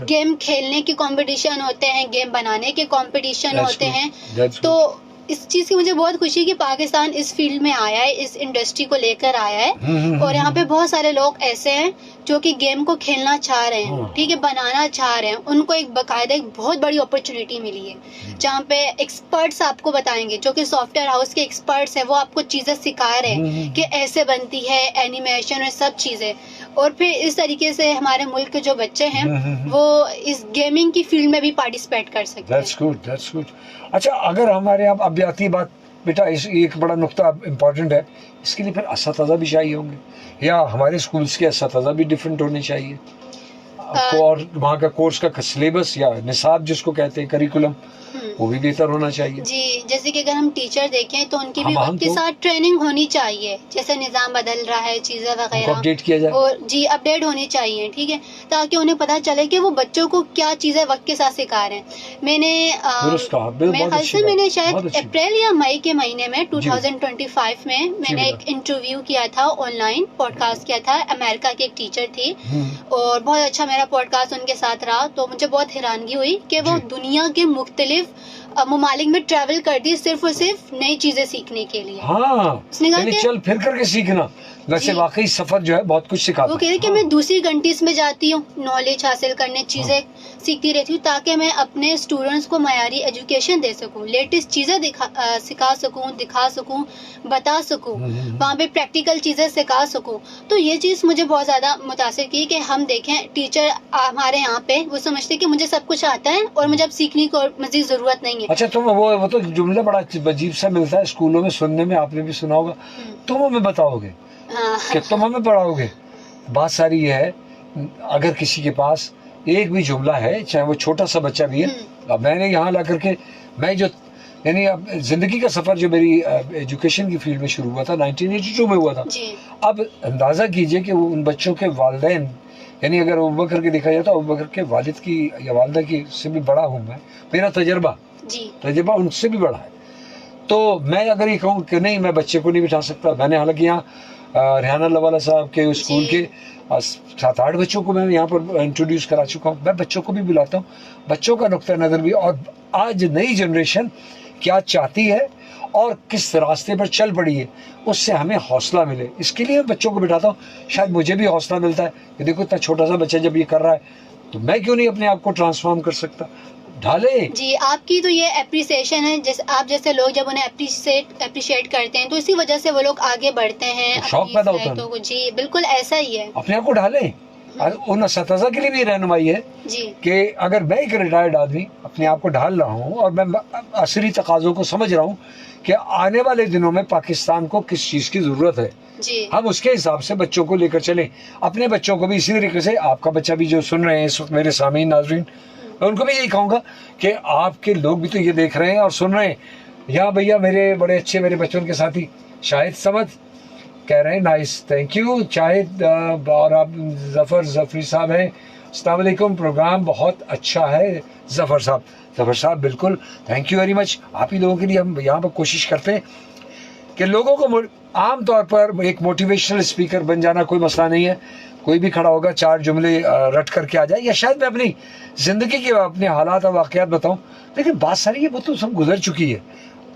B: गेम खेलने के कंपटीशन होते हैं, गेम बनाने के कंपटीशन होते हैं। तो इस चीज की मुझे बहुत खुशी है कि पाकिस्तान इस फील्ड में आया है, इस इंडस्ट्री को लेकर आया है। और यहाँ पे बहुत सारे लोग ऐसे हैं जो कि गेम को खेलना चाह रहे हैं, ठीक है, बनाना चाह रहे हैं। उनको एक बकायदा एक बहुत बड़ी अपॉर्चुनिटी मिली है जहाँ पे एक्सपर्ट्स आपको बताएंगे, जो कि सॉफ्टवेयर हाउस के एक्सपर्ट्स हैं, वो आपको चीजें सिखा रहे हैं कि ऐसे बनती है एनिमेशन और सब चीजें। और फिर इस तरीके से हमारे मुल्क के जो बच्चे हैं वो इस गेमिंग की फील्ड में भी पार्टिसिपेट कर सकते हैं।
A: That's good, that's good. अच्छा, अगर हमारे यहाँ अब आती बात बेटा, इस एक बड़ा नुक्ता इम्पोर्टेंट है, इसके लिए फिर असतज़ा भी चाहिए होंगे, या हमारे स्कूल्स के असतज़ा भी डिफरेंट होने चाहिए? और वहाँ का कोर्स का सिलेबस या निसाब जिसको कहते हैं, करिकुलम, वो भी बेहतर होना चाहिए।
B: जी, जैसे कि अगर हम टीचर देखें तो उनकी भी वक्त के साथ ट्रेनिंग होनी चाहिए। जैसे निजाम बदल रहा है, चीजें वगैरह
A: अपडेट किया जाए, और
B: जी अपडेट होनी चाहिए, ठीक है, ताकि उन्हें पता चले कि वो बच्चों को क्या चीजें वक्त के साथ सिखा रहे हैं। मैंने शायद अप्रैल या मई के महीने में 2025 में मैंने एक इंटरव्यू किया था, ऑनलाइन पॉडकास्ट किया था। अमेरिका की एक टीचर थी और बहुत अच्छा मेरा पॉडकास्ट उनके साथ रहा। तो मुझे बहुत हैरानगी हुई कि वो दुनिया के मुख्तलिफ ममालिक में ट्रैवल करती है सिर्फ और सिर्फ नई चीजें सीखने के लिए।
A: हाँ, उसने कहा चल फिर करके सीखना। वैसे वाकई सफर जो है बहुत कुछ सिखाता है।
B: वो कह रही कि मैं दूसरी कंट्रीज में जाती हूँ नॉलेज हासिल करने, चीजें सीखती रहती हूँ, ताकि मैं अपने स्टूडेंट्स को मयारी एजुकेशन दे सकूँ, लेटेस्ट चीजें सिखा सकूँ, दिखा सकूँ, बता सकूँ, वहाँ पे प्रैक्टिकल चीजें सिखा सकूँ। तो ये चीज मुझे बहुत ज्यादा मुतासिर की कि हम देखें टीचर हमारे यहाँ पे वो समझते कि मुझे सब कुछ आता है और मुझे अब सीखने की मजीद जरूरत नहीं है।
A: अच्छा, तुम वो तो जुमला बड़ा अजीब सा मिलता है स्कूलों में सुनने में, आपने भी सुना होगा, तुम हमें बताओगे कि तुम हमें पढ़ाओगे। बात सारी ये है, अगर किसी के पास एक भी जुमला है, चाहे वो छोटा सा बच्चा भी है, अब मैंने यहाँ ला करके मैं जो यानी अब जिंदगी का सफर जो मेरी एजुकेशन की फील्ड में शुरू हुआ था 1982 में हुआ था। अब अंदाजा कीजिए कि उन बच्चों के वालिदैन, यानी अगर अबू बकर के देखा जाए तो अबू बकर के वालिद की या वालिदा की से भी बड़ा हूँ मैं, मेरा तजर्बा उनसे भी बड़ा है। तो मैं अगर ये कहूँ कि नहीं मैं बच्चे को नहीं बिठा सकता, मैंने हालांकि यहाँ रेहाना लवाला साहब के स्कूल के 7-8 बच्चों को मैं यहाँ पर इंट्रोड्यूस करा चुका हूँ। मैं बच्चों को भी बुलाता हूँ, बच्चों का नुक्ता नज़र भी, और आज नई जनरेशन क्या चाहती है और किस रास्ते पर चल पड़ी है, उससे हमें हौसला मिले, इसके लिए मैं बच्चों को बिठाता हूँ। शायद मुझे भी हौसला मिलता है कि देखो इतना छोटा सा बच्चा जब ये कर रहा है तो मैं क्यों नहीं अपने आप को ट्रांसफॉर्म कर सकता। ढाले
B: जी, आपकी तो ये एप्रिसिएशन है, जैसे आप जैसे लोग जब उन्हें अप्रिशिएट करते हैं तो इसी वजह से वो लोग आगे बढ़ते हैं,
A: शौक पैदा होता है।
B: तो जी बिल्कुल ऐसा ही है,
A: अपने आप को ढाले। उन असतज़ा के लिए भी रहनुमाई है कि अगर मैं एक रिटायर्ड आदमी अपने आप को ढाल रहा हूँ और मैं असरी तकाज़ों को समझ रहा हूँ कि आने वाले दिनों में पाकिस्तान को किस चीज़ की ज़रूरत है, हम उसके हिसाब से बच्चों को लेकर चलें। अपने बच्चों को भी इसी तरीके से, आपका बच्चा भी जो सुन रहे हैं इस वक्त मेरे सामने नाज़रीन, मैं उनको भी यही कहूँगा कि आपके लोग भी तो ये देख रहे हैं और सुन रहे हैं। यहाँ भैया मेरे बड़े अच्छे मेरे बच्चों के साथी शाहिद समद कह रहे हैं नाइस, थैंक यू शाहिद, और आप जफ़री साहब हैं, अस्सलाम वालेकुम, प्रोग्राम बहुत अच्छा है जफ़र साहब बिल्कुल, थैंक यू वेरी मच। आप ही लोगों के लिए हम यहाँ पर कोशिश करते हैं कि लोगों को आम तौर पर एक मोटिवेशनल स्पीकर बन जाना कोई मसला नहीं है। कोई भी खड़ा होगा, 4 जुमले रट करके आ जाए, या शायद मैं अपनी ज़िंदगी के अपने हालात और वाक़यात बताऊं, लेकिन बात सारी ये तो सब गुजर चुकी है।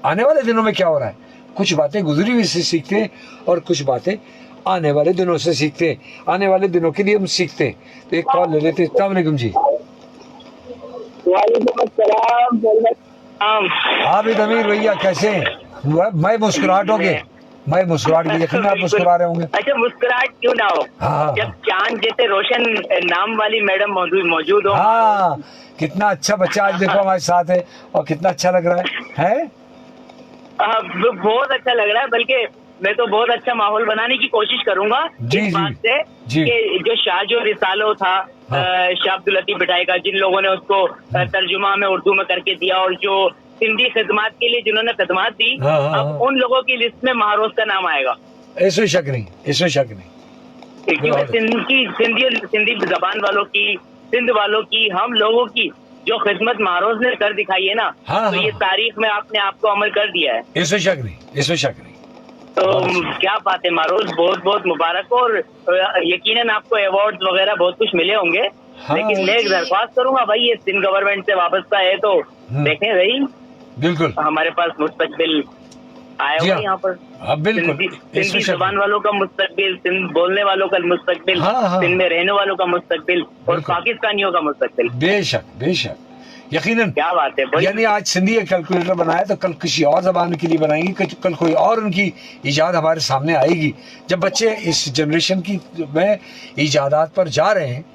A: आने वाले दिनों में क्या हो रहा है, कुछ बातें गुजरी हुई से सीखते हैं और कुछ बातें आने वाले दिनों से सीखते हैं, आने वाले दिनों के लिए हम सीखते हैं। तो एक कॉल ले लेते हैं। अस्सलाम वालेकुम जी। आबिद अमीर भैया कैसे हैं? मैं मुस्कुराहट हो गए, मैं मुस्कुराहट की, यकीन आप मुस्कुरा रहे होंगे।
C: अच्छा, मुस्कुराहट क्यों ना हो,
A: हाँ,
C: जब चांद जैसे रोशन नाम वाली मैडम मौजूद हो।
A: हाँ, कितना अच्छा बच्चा आज देखो हमारे साथ है और कितना अच्छा लग रहा है?
C: बहुत अच्छा लग रहा है, बल्कि मैं तो बहुत अच्छा माहौल बनाने की कोशिश करूंगा इस बात से कि जो शाहजो रिसालो था, शाह अब्दुल लतीफ भटाई का, जिन लोगों ने उसको तर्जुमा में उर्दू में करके दिया, और जो सिंधी खिदमत के लिए जिन्होंने खिदमत दी, अब उन लोगों की लिस्ट में महारोज का नाम आएगा।
A: इसमें शक नहीं, इसमें शक नहीं,
C: क्योंकि सिंधी जबान वालों की, सिंध वालों की, हम लोगों की जो खिदमत महारोज ने कर दिखाई है ना, तो ये तारीख में आपने आपको अमल कर दिया है।
A: इसमें शक नहीं, इसमें शक नहीं।
C: तो क्या बात है महारोज, बहुत बहुत मुबारक हो, और यकीनन आपको अवार्ड वगैरह बहुत कुछ मिले होंगे। लेकिन मैं एक दरख्वास्त करूंगा भाई, ये सिंध गवर्नमेंट से वाबस्ता है, तो देखें भाई, बिल्कुल हमारे पास मुस्तकबिल आया हुआ यहाँ पर।
A: बिल्कुल,
C: सिंधी जबान वालों का मुस्तकबिल, सिंध बोलने वालों का मुस्तकबिल, सिंध में रहने वालों का मुस्तकबिल, और पाकिस्तानियों का मुस्तकबिल।
A: बेशक बेशक, यकीनन।
C: क्या बात है,
A: यानी आज सिंधी एक कैलकुलेटर बनाया तो कल किसी और जबान के लिए बनाएंगे, कल कोई और उनकी इजाद हमारे सामने आएगी। जब बच्चे इस जनरेशन की में इजादात पर जा रहे हैं,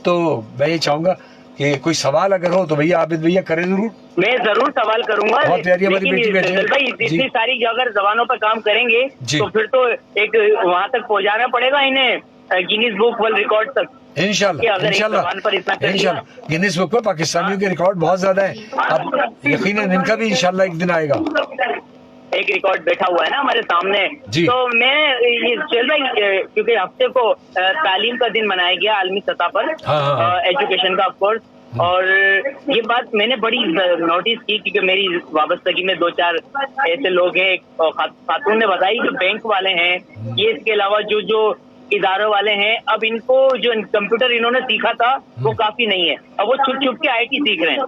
A: तो मैं ये चाहूंगा कि कोई सवाल अगर हो तो भैया आबिद भैया करें जरूर।
C: मैं जरूर सवाल करूंगा।
A: बहुत प्यारी हमारी बेटी बैठी है
C: भाई, इतनी सारी अगर जबानों पर काम करेंगे तो फिर तो एक वहाँ तक पहुँचाना पड़ेगा इन्हें, गिनीज बुक वर्ल्ड रिकॉर्ड तक।
A: इंशाल्लाह इंशाल्लाह गिनीज बुक पर पाकिस्तानियों के रिकॉर्ड बहुत ज्यादा है, अब यकीनन इनका भी इंशाल्लाह एक दिन आएगा।
C: एक रिकॉर्ड बैठा हुआ है ना हमारे सामने। तो मैं ये चल भाई, क्योंकि हफ्ते को तालीम का दिन मनाया गया आलमी सतह पर, एजुकेशन का ऑफकोर्स, और ये बात मैंने बड़ी नोटिस की, क्योंकि मेरी वाबस्तगी में 2-4 ऐसे लोग हैं। खातून ने बताई जो बैंक वाले हैं, ये इसके अलावा जो इदारों वाले हैं, अब इनको जो कंप्यूटर इन्होंने सीखा था वो काफी नहीं है, अब वो छुप छुप के IT सीख रहे हैं।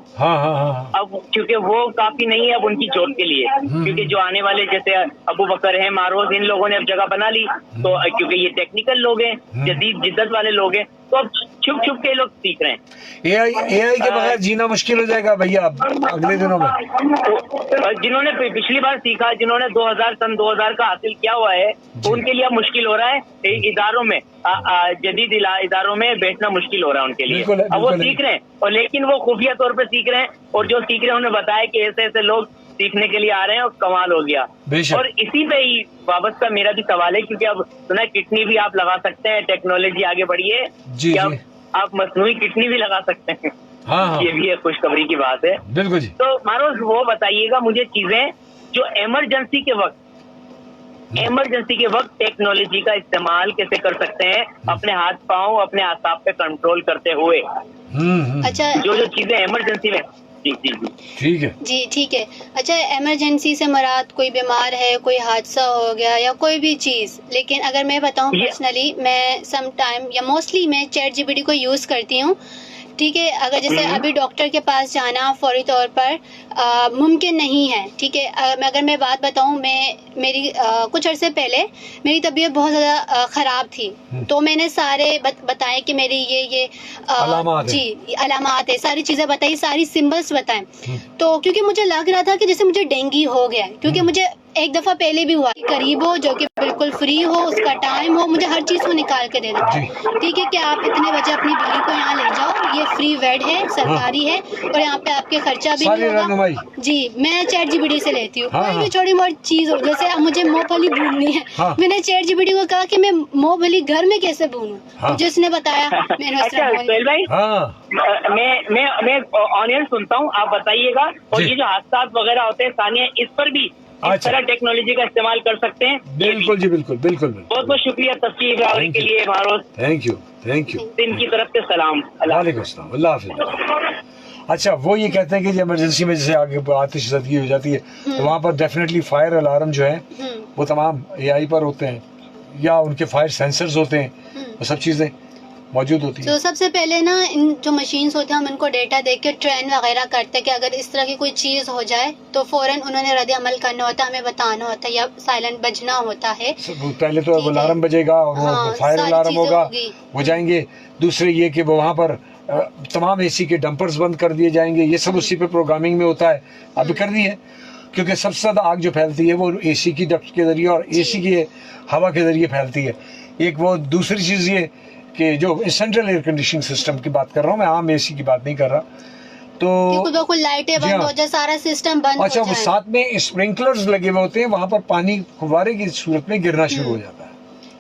C: अब क्योंकि वो काफी नहीं है अब उनकी जॉब के लिए, क्योंकि जो आने वाले जैसे अबू बकर है, मारोज, इन लोगों ने अब जगह बना ली, तो क्योंकि ये टेक्निकल लोग हैं, जदीद जिद्दत वाले लोग हैं, तो अब छुप छुप के लोग सीख रहे हैं।
A: AI के बगैर जीना मुश्किल हो जाएगा भैया अगले दिनों में।
C: जिन्होंने पिछली बार सीखा, जिन्होंने 2000 का हासिल किया हुआ है, उनके लिए अब मुश्किल हो रहा है। इदारों में, जदीद इदारों में बैठना मुश्किल हो रहा है उनके लिए। अब वो सीख रहे हैं, और लेकिन वो खुफिया तौर पर सीख रहे हैं, और जो सीख रहे हैं उन्हें बताया कि ऐसे ऐसे लोग सीखने के लिए आ रहे हैं, और कमाल हो गया। और इसी पे ही वाबस्ता मेरा भी सवाल है, क्योंकि अब सुना किडनी भी आप लगा सकते हैं, टेक्नोलॉजी आगे बढ़ी है, कि अब आप मसनूई किडनी भी लगा सकते हैं। ये भी एक खुशखबरी की बात है।
A: बिल्कुल जी।
C: तो मारोज वो बताइएगा मुझे चीजें जो इमरजेंसी के वक्त टेक्नोलॉजी का इस्तेमाल कैसे कर सकते हैं, अपने हाथ पांव, अपने आसाब पे कंट्रोल करते हुए।
B: अच्छा,
C: जो चीजें इमरजेंसी में। जी
A: ठीक है
B: जी, ठीक है। अच्छा, इमरजेंसी से मुराद कोई बीमार है, कोई हादसा हो गया, या कोई भी चीज़। लेकिन अगर मैं बताऊं पर्सनली, मैं सम टाइम या मोस्टली मैं ChatGPT को यूज़ करती हूँ। ठीक है, अगर जैसे अभी डॉक्टर के पास जाना फौरी तौर पर मुमकिन नहीं है, ठीक है। अगर मैं बात बताऊं, मेरी कुछ अरसे पहले मेरी तबीयत बहुत ज़्यादा ख़राब थी, तो मैंने सारे बताए कि मेरी ये अलामात है, सारी चीज़ें बताई, सारी सिम्बल्स बताएं। तो क्योंकि मुझे लग रहा था कि जैसे मुझे डेंगू हो गया है, क्योंकि मुझे एक दफ़ा पहले भी हुआ, करीब हो, जो कि बिल्कुल फ्री हो, उसका टाइम हो, मुझे हर चीज़ को निकाल के दे देता है। ठीक है कि आप इतने बजे अपनी बिल्ली को यहाँ ले जाओ, ये फ्री बेड है, सरकारी है, और यहाँ पे आपके खर्चा भी नहीं होगा। जी, मैं ChatGPT से लेती हूँ। कोई भी छोटी मोटी चीज़ हो, जैसे अब मुझे मूंगफली भूननी है, मैंने ChatGPT को कहा कि मैं मूंगफली घर में कैसे भूनूं, मुझे उसने बताया।
C: मैं ऑनियन सुनता हूँ, आप बताइएगा। और ये जो हादसा वगैरह होते हैं सानिया, इस पर भी इस तरह टेक्नोलॉजी का इस्तेमाल कर सकते हैं।
A: बिल्कुल जी, बिल्कुल बिल्कुल।
C: बहुत बहुत शुक्रिया तस्वीर के लिए मारोज।
A: Thank you.
C: इनकी तरफ से सलाम।
A: वालेकुम अस्सलाम, अल्लाह हाफिज़। अच्छा, वो ये कहते हैं कि इमरजेंसी में जैसे आगे आतिशज़दगी हो जाती है तो वहाँ पर डेफिनेटली फायर अलार्म जो है वो तमाम AI पर होते हैं या उनके फायर सेंसर्स होते हैं, वो सब चीज़ें मौजूद होती है।
B: तो सबसे पहले ना इन जो मशीन्स होते हैं हम इनको डेटा देख के ट्रेन वगैरह करते हैं कि अगर इस तरह की कोई चीज हो जाए तो फौरन उन्होंने रद्द अमल करना होता है, हमें बताना होता है या साइलेंट बजना होता है।
A: पहले तो अलार्म बजेगा और
B: हाँ,
A: फायर अलार्म होगा, वो जाएंगे। दूसरे ये कि वो वहाँ पर तमाम AC के डंपर्स बंद कर दिए जाएंगे, ये सब उसी पे प्रोग्रामिंग में होता है। अभी कर दी है क्योंकि सबसे ज़्यादा आग जो फैलती है वो AC की डक्ट के जरिए और AC की हवा के जरिए फैलती है। एक वो दूसरी चीज़ ये कि जो सेंट्रल एयर कंडीशनिंग सिस्टम की बात कर रहा हूँ मैं, आम AC की बात नहीं कर रहा। तो
B: लाइटें बंद हो जाए, सारा सिस्टम बंद हो
A: जाए।
B: वो
A: साथ में स्प्रिंकलर्स लगे हुए होते हैं, वहाँ पर पानी फुव्वारे की सूरत में गिरना शुरू हो जाता है।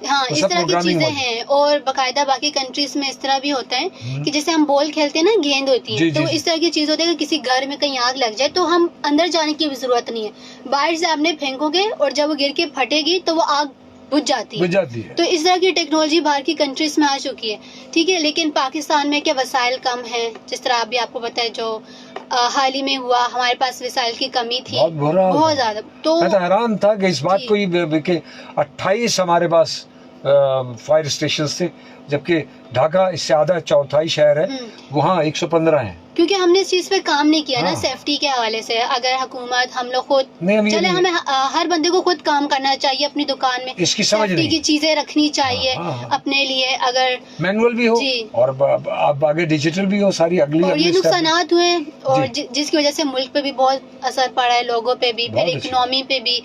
B: हाँ, इस तरह की चीजें हैं। और बाकायदा बाकी कंट्रीज में इस तरह भी होता है कि जैसे हम बॉल खेलते हैं ना, गेंद होती है, तो इस तरह की चीज होती है कि किसी घर में कहीं आग लग जाए तो हम अंदर जाने की भी जरूरत नहीं है, बाहर से आपने फेंकोगे और जब वो गिर के फटेगी तो वो आग बुझ जाती है। तो इस तरह की टेक्नोलॉजी बाहर की कंट्रीज में आ चुकी है, ठीक है। लेकिन पाकिस्तान में क्या वसाइल कम है, जिस तरह अभी आपको पता है जो हाल ही में हुआ, हमारे पास वसाइल की कमी थी बहुत ज्यादा। तो
A: मैं तो हैरान था कि इस बात को कि 28 हमारे पास फायर स्टेशन थे, जबकि ढाका इससे आधा चौथाई शहर है, वहाँ 115 है।
B: क्योंकि हमने इस चीज पे काम नहीं किया ना सेफ्टी के हवाले से। अगर हुकूमत हम लोग खुद चले, हमें हर बंदे को खुद काम करना चाहिए अपनी दुकान में,
A: इसकी समझ
B: सेफ्टी की चीजें रखनी चाहिए अपने लिए। अगर
A: मैनुअल भी हो और अब आगे डिजिटल भी हो, सारी अगली
B: और ये नुकसानात हुए और जिसकी वजह से मुल्क पे भी बहुत असर पड़ा है, लोगों पे भी, फिर इकोनॉमी पे भी।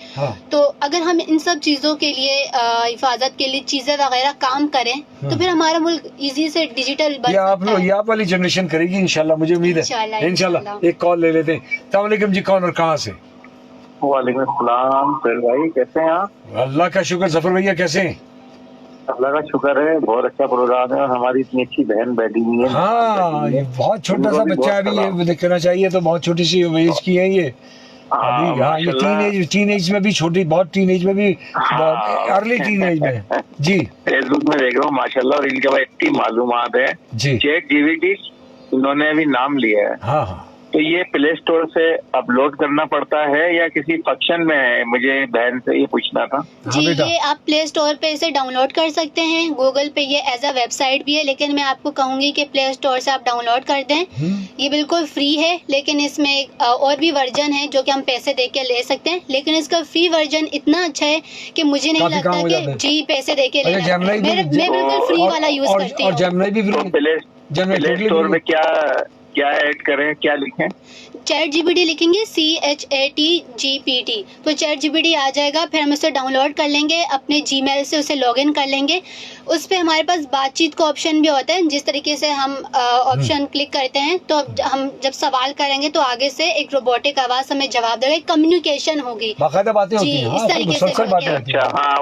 B: तो अगर हम इन सब चीजों के लिए हिफाजत के लिए चीजें वगैरह काम करें तो फिर हमारा मुल्क इजी से डिजिटल बन सकता है।
A: ये आप वाली जनरेशन करेगी इंशाल्लाह, मुझे उम्मीद है इंशाल्लाह। एक कॉल ले लेते हैं। अस्सलाम वालेकुम जी, कौन और कहाँ से?
D: वालेकुम सलाम सर भाई, कैसे हैं आप?
A: अल्लाह का शुक्र। जफर भैया कैसे हैं?
D: अल्लाह का शुक्र है, बहुत अच्छा प्रोग्राम है और हमारी इतनी अच्छी बहन बैठी हुई है।
A: हाँ, ये बहुत छोटा सा बच्चा है, अभी ये देखना चाहिए तो बहुत छोटी सी एज की है ये अभी। हाँ, ये टीनेज में भी छोटी, बहुत टीनेज में भी, अर्ली टीनेज में जी।
D: फेसबुक में देख रहा हूँ माशाल्लाह, और इनके पास इतनी मालूमात है जी। ChatGPT इन्होंने अभी नाम लिया है।
A: हाँ,
D: तो ये प्ले स्टोर से अपलोड करना पड़ता है या किसी फंक्शन में है? मुझे बहन से ये पूछना था
B: जी। ये आप प्ले स्टोर पे इसे डाउनलोड कर सकते हैं, गूगल पे ये एज अ वेबसाइट भी है, लेकिन मैं आपको कहूंगी कि प्ले स्टोर से आप डाउनलोड कर दें। ये बिल्कुल फ्री है, लेकिन इसमें और भी वर्जन है जो कि हम पैसे दे के ले सकते हैं, लेकिन इसका फ्री वर्जन इतना अच्छा है कि मुझे नहीं लगता कि जी पैसे दे के लेना। मैं बिल्कुल फ्री वाला यूज करती हूँ।
D: प्ले स्टोर में क्या ऐड करें, क्या लिखें?
B: ChatGPT लिखेंगे, ChatGPT, तो ChatGPT आ जाएगा। फिर हम उसे डाउनलोड कर लेंगे, अपने Gmail से उसे लॉगिन कर लेंगे। उस पे हमारे पास बातचीत का ऑप्शन भी होता है। जिस तरीके से हम ऑप्शन क्लिक करते हैं तो हम जब सवाल करेंगे तो आगे से एक रोबोटिक आवाज हमें जवाब देगा, कम्युनिकेशन होगी जी। इस तरीके से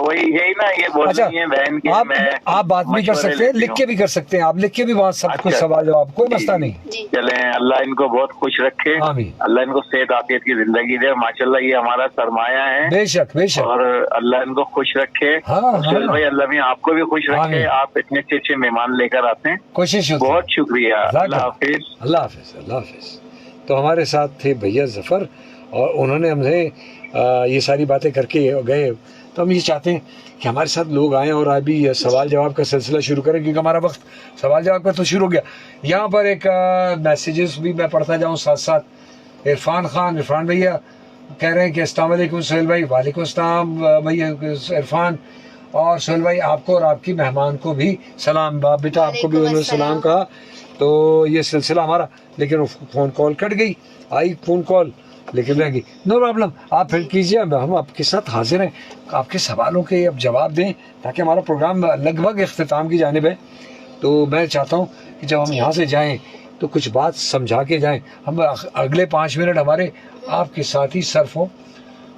D: वही यही ना, ये बोल रही है बहन की
A: आप बात भी कर सकते हैं, लिख के भी कर सकते हैं, आप लिख के भी बहुत सब कुछ सवाल जवाब, कोई मसला नहीं।
D: चले, अल्लाह इनको बहुत खुश रखे, अल्लाह इनको सेहत आफियत की जिंदगी दे। माशाल्लाह ये हमारा सरमाया है।
A: बेशक बेशक।
D: और अल्लाह इनको खुश रखे। चल भाई, अल्लाह भी आपको भी खुश रखे, आप इतने अच्छे मेहमान लेकर आते हैं,
A: कोशिश होती है।
D: बहुत शुक्रिया। अल्लाह हाफिज।
A: अल्लाह हाफिज। अल्लाह हाफिज। तो हमारे साथ थे भैया जफर और उन्होंने हमसे ये सारी बातें करके गए। तो हम ये चाहते हैं कि हमारे साथ लोग आएँ और अभी सवाल जवाब का सिलसिला शुरू करें, क्योंकि हमारा वक्त सवाल जवाब का तो शुरू हो गया। यहाँ पर एक मैसेजेस भी मैं पढ़ता जाऊँ साथ साथ। इरफान भैया कह रहे हैं कि अस्सलाम वालेकुम सोहेल भाई। वालेकुम अस्सलाम भैया इरफान। और सोहेल भाई आपको और आपकी मेहमान को भी सलाम। बाप बेटा आपको भी उन्होंने सलाम कहा। तो ये सिलसिला हमारा, लेकिन फ़ोन कॉल कट गई, आई फ़ोन कॉल लेकिन रहेगी, नो प्रॉब्लम। आप फिर कीजिए, हम आपके साथ हाजिर हैं, आपके सवालों के अब जवाब दें ताकि हमारा प्रोग्राम लगभग इख्तिताम की जानिब है। तो मैं चाहता हूँ कि जब हम यहाँ से जाएँ तो कुछ बात समझा के जाएं। हम अगले 5 मिनट हमारे आपके साथ ही सर्फ हो।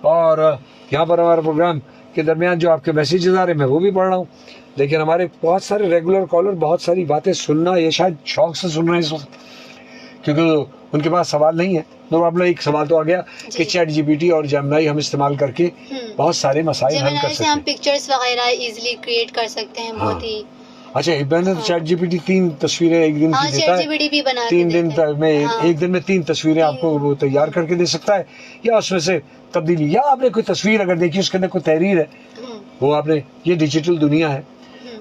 A: और यहाँ पर हमारे प्रोग्राम के दरमियान जो आपके मैसेजेस आ रहे हैं मैं वो भी पढ़ रहा हूँ, लेकिन हमारे बहुत सारे रेगुलर कॉलर बहुत सारी बातें सुनना, ये शायद शौक से सुन रहे हैं इस वक्त, क्योंकि उनके पास सवाल नहीं है। तो आप लोग एक सवाल तो आ गया कि ChatGPT और जेमिनी हम इस्तेमाल करके बहुत सारे मसाइल हल कर सकते हैं।
B: हम पिक्चर्स वगैरह इजीली क्रिएट कर सकते हैं, बहुत ही
A: अच्छा, मैंने तो चैट जीपीटी 3 तस्वीरें एक दिन की देता है,
B: भी बना
A: 3 दिन में एक दिन में 3 तस्वीरें आपको वो तैयार करके दे सकता है, या उसमें से तब्दीली, या आपने कोई तस्वीर अगर देखी उसके अंदर कोई तहरीर है, वो आपने, ये डिजिटल दुनिया है,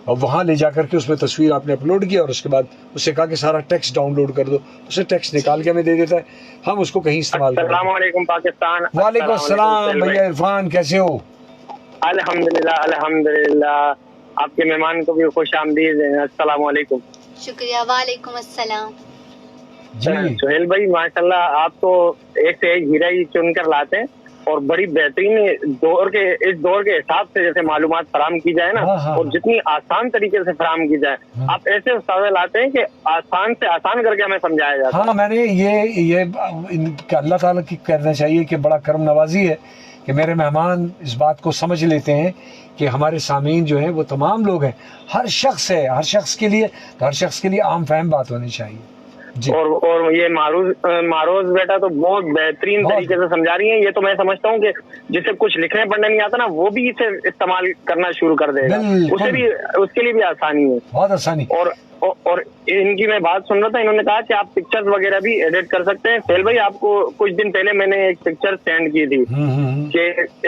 A: और वहाँ ले जा करके उसमें तस्वीर आपने अपलोड किया और उसके बाद उससे कहा कि सारा टेक्स्ट डाउनलोड कर दो, उसे टेक्स्ट निकाल के हमें दे देता है, हम उसको कहीं इस्तेमाल कर।
C: अस्सलाम वालेकुम पाकिस्तान।
A: वालेकुम अस्सलाम भैया इरफान, कैसे हो?
C: अल्हम्दुलिल्लाह अल्हम्दुलिल्लाह, आपके मेहमान को भी खुश आमदीद। अस्सलाम वालेकुम।
B: शुक्रिया। वालेकुम अस्सलाम
A: जी।
C: सुहेल भाई माशाल्लाह, आप तो एक से एक हीरा ही चुन कर लाते हैं और बड़ी बेहतरीन इस दौर के हिसाब से जैसे मालूमात फराम की जाए ना, और जितनी आसान तरीके से फराम की जाए, आप ऐसे उस्ताद लाते हैं कि आसान से आसान करके हमें समझाया जाता है।
A: हाँ, मैंने ये अल्लाह ताला की करना चाहिए कि बड़ा करम नवाजी है कि मेरे मेहमान इस बात को समझ लेते हैं कि हमारे सामीन जो है वो तमाम लोग हैं, हर शख्स है, हर शख्स के लिए आम फहम बात होनी चाहिए जी।
C: और ये मारोज बेटा तो बहुत बेहतरीन तरीके से समझा रही हैं। ये तो मैं समझता हूँ कि जिसे कुछ लिखने पढ़ने नहीं आता ना, वो भी इसे इस्तेमाल करना शुरू कर देगा, उसके लिए भी आसानी है, बहुत आसानी। और इनकी मैं बात सुन रहा था, इन्होंने कहा कि आप पिक्चर्स वगैरह भी एडिट कर सकते हैं। सेल भाई, आपको कुछ दिन पहले मैंने एक पिक्चर सेंड की थी कि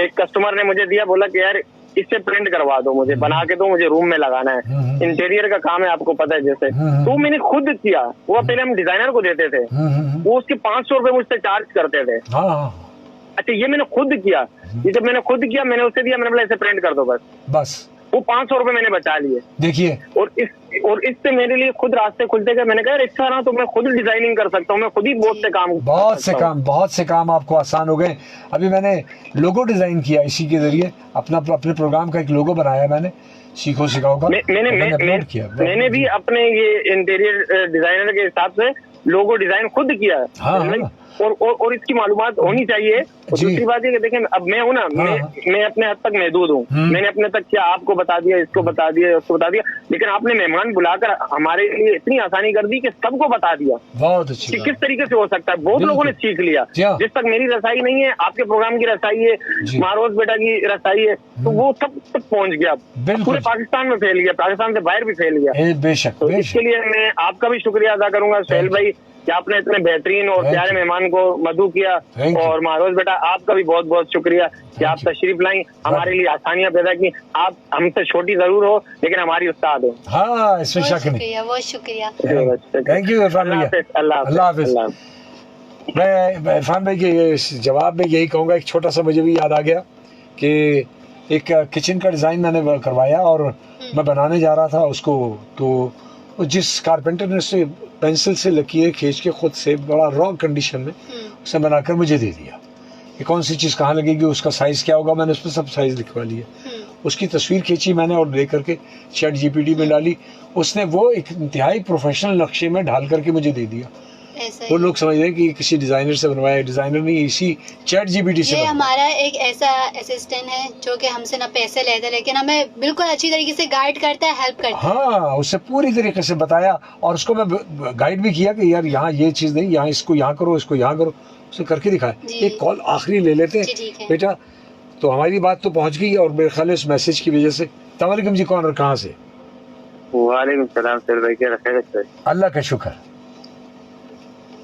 C: एक कस्टमर ने मुझे दिया, बोला कि यार इससे प्रिंट करवा दो, मुझे बना के दो, मुझे रूम में लगाना है, इंटीरियर का काम है, आपको पता है जैसे। तो मैंने खुद किया, वो पहले हम डिजाइनर को देते थे, वो उसके 500 रुपए मुझसे चार्ज करते थे। अच्छा, ये मैंने खुद किया, ये जब मैंने खुद किया, मैंने उससे दिया, मैंने बोला इसे प्रिंट कर दो बस वो 500 रुपए मैंने बचा लिए।
A: देखिए,
C: और इससे मेरे लिए खुद रास्ते खुलते गए। मैंने कहा अच्छा ना, तो मैं खुद डिजाइनिंग कर सकता हूँ, मैं खुद ही बहुत से काम आपको आसान हो गए। अभी मैंने लोगो डिजाइन किया इसी के जरिए, अपने प्रोग्राम का एक लोगो बनाया मैंने, सीखो सिखाओ का। मैंने भी अपने ये इंटीरियर डिजाइनर के हिसाब से लोगो डिजाइन खुद किया।
A: हाँ।
C: और इसकी मालूमात होनी चाहिए। और दूसरी बात ये कि देखें, अब मैं हूँ ना, मैं अपने हद तक महदूद हूँ, मैंने अपने तक क्या आपको बता दिया, इसको बता दिया, उसको बता दिया, लेकिन आपने मेहमान बुलाकर हमारे लिए इतनी आसानी कर दी कि सबको बता दिया
A: बहुत अच्छी
C: कि किस तरीके से हो सकता है। बहुत लोगों ने सीख लिया, जिस तक मेरी रसाई नहीं है, आपके प्रोग्राम की रसाई है, मारोज बेटा की रसाई है, तो वो सब तक पहुँच गया, पूरे पाकिस्तान में फैल गया, पाकिस्तान से बाहर भी फैल गया।
A: बेशक,
C: तो इसके लिए मैं आपका भी शुक्रिया अदा करूंगा सुहेल भाई कि आपने इतने बेहतरीन और प्यारे मेहमान को मधु किया। और मारोज बेटा, आपका भी बहुत बहुत शुक्रिया कि आप तशरीफ लाई, हमारे लिए आसानियां पैदा की। आप हमसे छोटी जरूर हो, लेकिन हमारी उस्ताद हो।
A: हाँ, इसमें शक नहीं।
B: बहुत शुक्रिया।
A: थैंक यू इरफान भैया, अल्लाह हाफिज। मैं इरफान भाई के जवाब में यही कहूँगा, एक छोटा सा मुझे भी याद आ गया कि एक किचन का डिज़ाइन मैंने करवाया और मैं बनाने जा रहा था उसको, तो जिस कारपेंटर ने उससे पेंसिल से लकीरें खींच के खुद से बड़ा रॉ कंडीशन में उसे बनाकर मुझे दे दिया कि कौन सी चीज़ कहाँ लगेगी, उसका साइज़ क्या होगा, मैंने उस पर सब साइज़ लिखवा लिया। उसकी तस्वीर खींची मैंने और ले करके चैट जीपीटी में डाली, उसने वो एक इंतहाई प्रोफेशनल नक्शे में ढाल करके मुझे दे दिया। वो लोग समझ रहे हैं कि किसी डिजाइनर से बनवाया, डिजाइनर नहीं, इसी चैट जीपीटी से।
B: ये हमारा एक ऐसा असिस्टेंट है जो कि हमसे ना पैसे लेता है, लेकिन हमें बिल्कुल अच्छी तरीके से गाइड करता है, हेल्प करता है।
A: हाँ, उससे पूरी तरीके से बताया और उसको मैं गाइड भी किया कि यार यहाँ ये चीज नहीं, यहाँ इसको यहाँ करो, इसको यहाँ करो, उसे करके दिखाया। एक कॉल आखिरी ले लेते हैं बेटा, तो हमारी बात तो पहुँच गई और मेरे ख्याल है उस मैसेज की वजह से। अस्सलाम वालेकुम जी, कौन और कहाँ से?
E: वालेकुम सलाम सर भाई, क्या खैरियत है?
A: अल्लाह का शुक्र।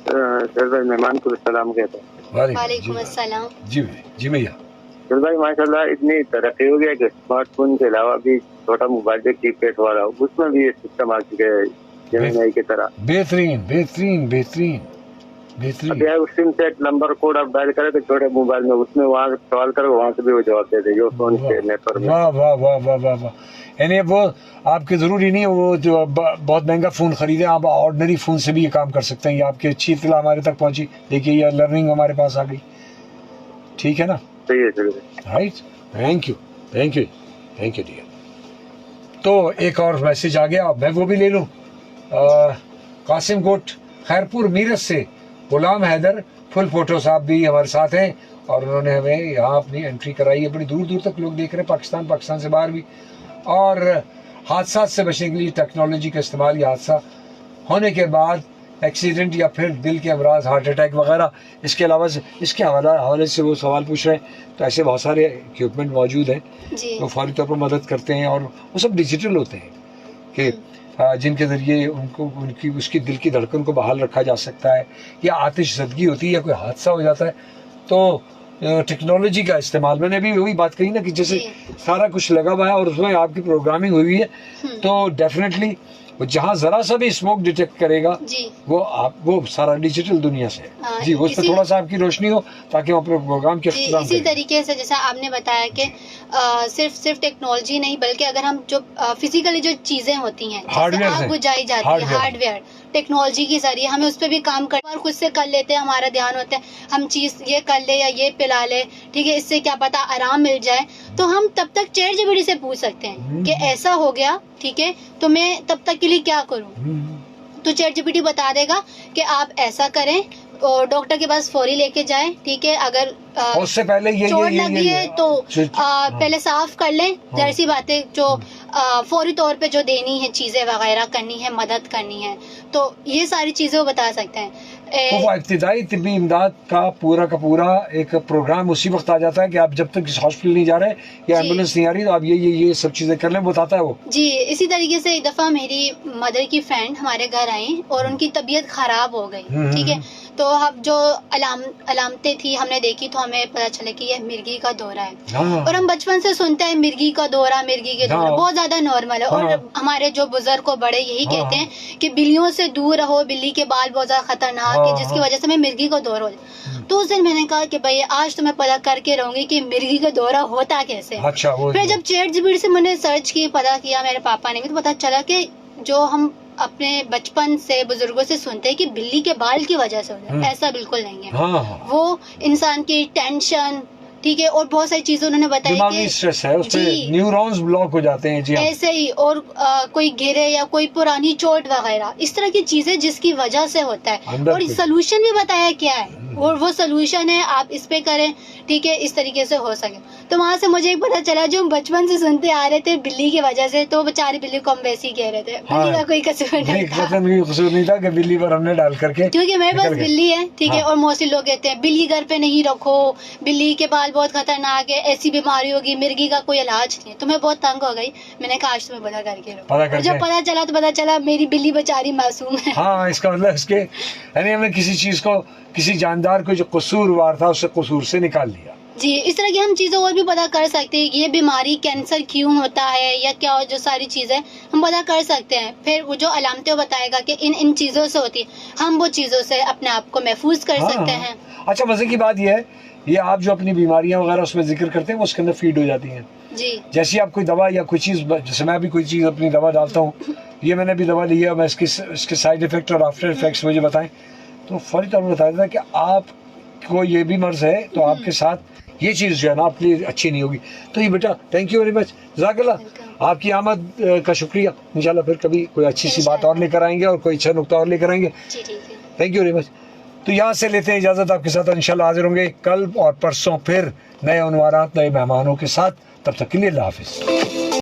E: सर भाई, मेहमान को सलाम कहता हूँ।
B: वालेकुम अस्सलाम।
A: जी भैया।
E: सर भाई माशाल्लाह इतनी तरक्की हो गया कि स्मार्टफोन के अलावा भी छोटा मोबाइल जो कीपैड वाला, उसमें भी ये सिस्टम आ चुका है जेमिनी की तरह।
A: बेहतरीन।
E: अभी सिम सेट नंबर कोड आप डायल करें तो छोटे मोबाइल में, उसमें वहाँ सवाल करो, वहाँ से भी वो जवाब दे दे, जो फोन के नेटवर्क में।
A: वाह। यानी वो आपके जरूरी नहीं है वो जो बहुत महंगा फोन खरीदे, आप ऑर्डिनरी फोन से भी ये काम कर सकते हैं। ये आपकी अच्छी इत्तला हमारे तक पहुंची, देखिए ये लर्निंग हमारे पास आ गई, ठीक है ना?
E: सही है sir,
A: right. Thank you dear. तो एक और मैसेज आ गया, मैं वो भी ले लूँ। कासिम कोट खैरपुर मीरत से गुलाम हैदर फुल फोटो साहब भी हमारे साथ हैं और उन्होंने हमें यहाँ अपनी एंट्री कराई है। बड़ी दूर तक लोग देख रहे हैं, पाकिस्तान से बाहर भी। और हादसा से बचने के लिए टेक्नोलॉजी का इस्तेमाल, या हादसा होने के बाद एक्सीडेंट या फिर दिल के अमराज, हार्ट अटैक वगैरह, इसके अलावा इसके हवाले से वो सवाल पूछ रहे हैं। तो ऐसे बहुत सारे इक्विपमेंट मौजूद हैं, वो फौरी तौर पर मदद करते हैं और वो सब डिजिटल होते हैं। कि जिनके ज़रिए उनको उनकी उसकी दिल की धड़कन को बहाल रखा जा सकता है, या आतिश ज़दगी होती है या कोई हादसा हो जाता है तो टेक्नोलॉजी का इस्तेमाल, मैंने अभी वही बात कही ना कि जैसे सारा कुछ लगा हुआ है और उसमें आपकी प्रोग्रामिंग हुई है, तो डेफिनेटली जहाँ जरा सा भी स्मोक डिटेक्ट करेगा वो सारा डिजिटल दुनिया से जी, उस पर थोड़ा सा आपकी रोशनी हो ताकि हम अपने प्रोग्राम के
B: इसी तरीके से जैसा आपने बताया कि सिर्फ टेक्नोलॉजी नहीं बल्कि अगर हम जो फिजिकली जो चीजें होती हैं आग बुझाई जाती है, हार्डवेयर टेक्नोलॉजी के जरिए हमें उस पर भी काम कर खुद से कर लेते हैं, हमारा ध्यान होता है हम चीज ये कर ले या ये पिला ले, ठीक है, इससे क्या पता आराम मिल जाए, तो हम तब तक चैट जीपीटी से पूछ सकते हैं कि ऐसा हो गया, ठीक है, तो मैं तब तक के लिए क्या करूं, तो चैट जीपीटी बता देगा कि आप ऐसा करें और डॉक्टर के पास फौरी लेके जाएं, ठीक है, अगर
A: उससे पहले
B: चोट लगी है तो पहले साफ कर लें, जाहिर सी बातें जो फौरी तौर पे जो देनी है चीजें वगैरह करनी है, मदद करनी है, तो ये सारी चीजें वो बता सकते हैं।
A: तो वो इब्तिदाई तिब्बी इमदाद का पूरा एक प्रोग्राम उसी वक्त आ जाता है कि आप जब तक इस हॉस्पिटल नहीं जा रहे या एम्बुलेंस नहीं आ रही तो आप ये सब चीजें कर लें, बताता है वो
B: जी। इसी तरीके से एक दफा मेरी मदर की फ्रेंड हमारे घर आई और उनकी तबीयत खराब हो गई, ठीक है, तो हम जो अलामतें थी हमने देखी तो हमें पता चला कि यह मिर्गी का दौरा है, और हम बचपन से सुनते हैं मिर्गी के दौरा बहुत ज्यादा नॉर्मल है, और हमारे जो बुजुर्ग को बड़े यही कहते हैं कि बिल्लियों से दूर रहो, बिल्ली के बाल बहुत ज्यादा खतरनाक है जिसकी वजह से हमें मिर्गी का दौरा हो। तो उस दिन मैंने कहा कि भाई आज तो मैं पता करके रहूंगी कि मिर्गी का दौरा होता कैसे। फिर जब चैट जीपीटी से मैंने सर्च की, पता किया मेरे पापा ने भी, तो पता चला कि जो हम अपने बचपन से बुजुर्गों से सुनते हैं कि बिल्ली के बाल की वजह से होता है, ऐसा बिल्कुल नहीं है। वो इंसान की टेंशन, ठीक है, और बहुत सारी चीजें उन्होंने बताई कि
A: स्ट्रेस है, उसपे न्यूरॉन्स ब्लॉक हो जाते हैं जी,
B: ऐसे ही, और कोई गिरे या कोई पुरानी चोट वगैरह, इस तरह की चीजें जिसकी वजह से होता है, और सोल्यूशन भी बताया क्या है, और वो सोल्यूशन है आप इस पे करें, ठीक है, इस तरीके से हो सके। तो वहाँ से मुझे पता चला जो बचपन से सुनते आ रहे थे बिल्ली की वजह से, तो बेचारी बिल्ली को हम वैसे ही कह रहे थे, बिल्ली का कोई कसूर नहीं था,
A: कसूर नहीं था कि बिल्ली पर हमने डाल करके,
B: क्योंकि मेरे पास बिल्ली है, ठीक है, और मोस्टली लोग कहते हैं बिल्ली घर पे नहीं रखो, बिल्ली के बाल बहुत खतरनाक है, ऐसी बीमारी होगी, मिर्गी का कोई इलाज नहीं है। तो मैं बहुत तंग हो गई, मैंने कहा आज तुम्हें पता करके जब पता चला तो पता चला मेरी बिल्ली बेचारी मासूम है।
A: हाँ, इसका मतलब इसके यानी हमने किसी चीज को, किसी जानदार को जो कसूरवार था उससे कसूर से निकाल लिया
B: जी। इस तरह की हम चीजें और भी पता कर सकते हैं कि ये बीमारी कैंसर क्यों होता है या क्या, जो सारी चीजें हम पता कर सकते हैं। फिर वो जो अलामतें बताएगा कि इन चीजों से होती है, हम वो चीजों से अपने आप को महफूज कर सकते हैं।
A: अच्छा, मजे की बात ये है, ये आप जो अपनी बीमारियां वगैरह उसमें जिक्र करते हैं वो उसके अंदर फीड हो जाती हैं
B: जी।
A: जैसे आप कोई दवा या कोई चीज, जैसे मैं भी कोई चीज अपनी दवा डालता हूँ, ये मैंने भी दवा ली है, मैं इसके साइड इफेक्ट और आफ्टर इफेक्ट्स मुझे बताएं तो फौरी तौर पर बता देता है कि आपको ये भी मर्ज है तो आपके साथ ये चीज़ जो है ना आपके लिए अच्छी नहीं होगी। तो ये बेटा थैंक यू वेरी मच, जज़ाकल्लाह, आपकी आमद का शुक्रिया। इंशाल्लाह फिर कभी कोई अच्छी सी बात और लेकर आएंगे और कोई अच्छा नुक्ता और लेकर आएंगे। Thank you very much. तो यहाँ से लेते हैं इजाज़त, आपके साथ इंशाल्लाह हाजिर होंगे कल और परसों फिर नए उन्वारात, नए मेहमानों के साथ। तब तक के लिए अल्लाह हाफिज़।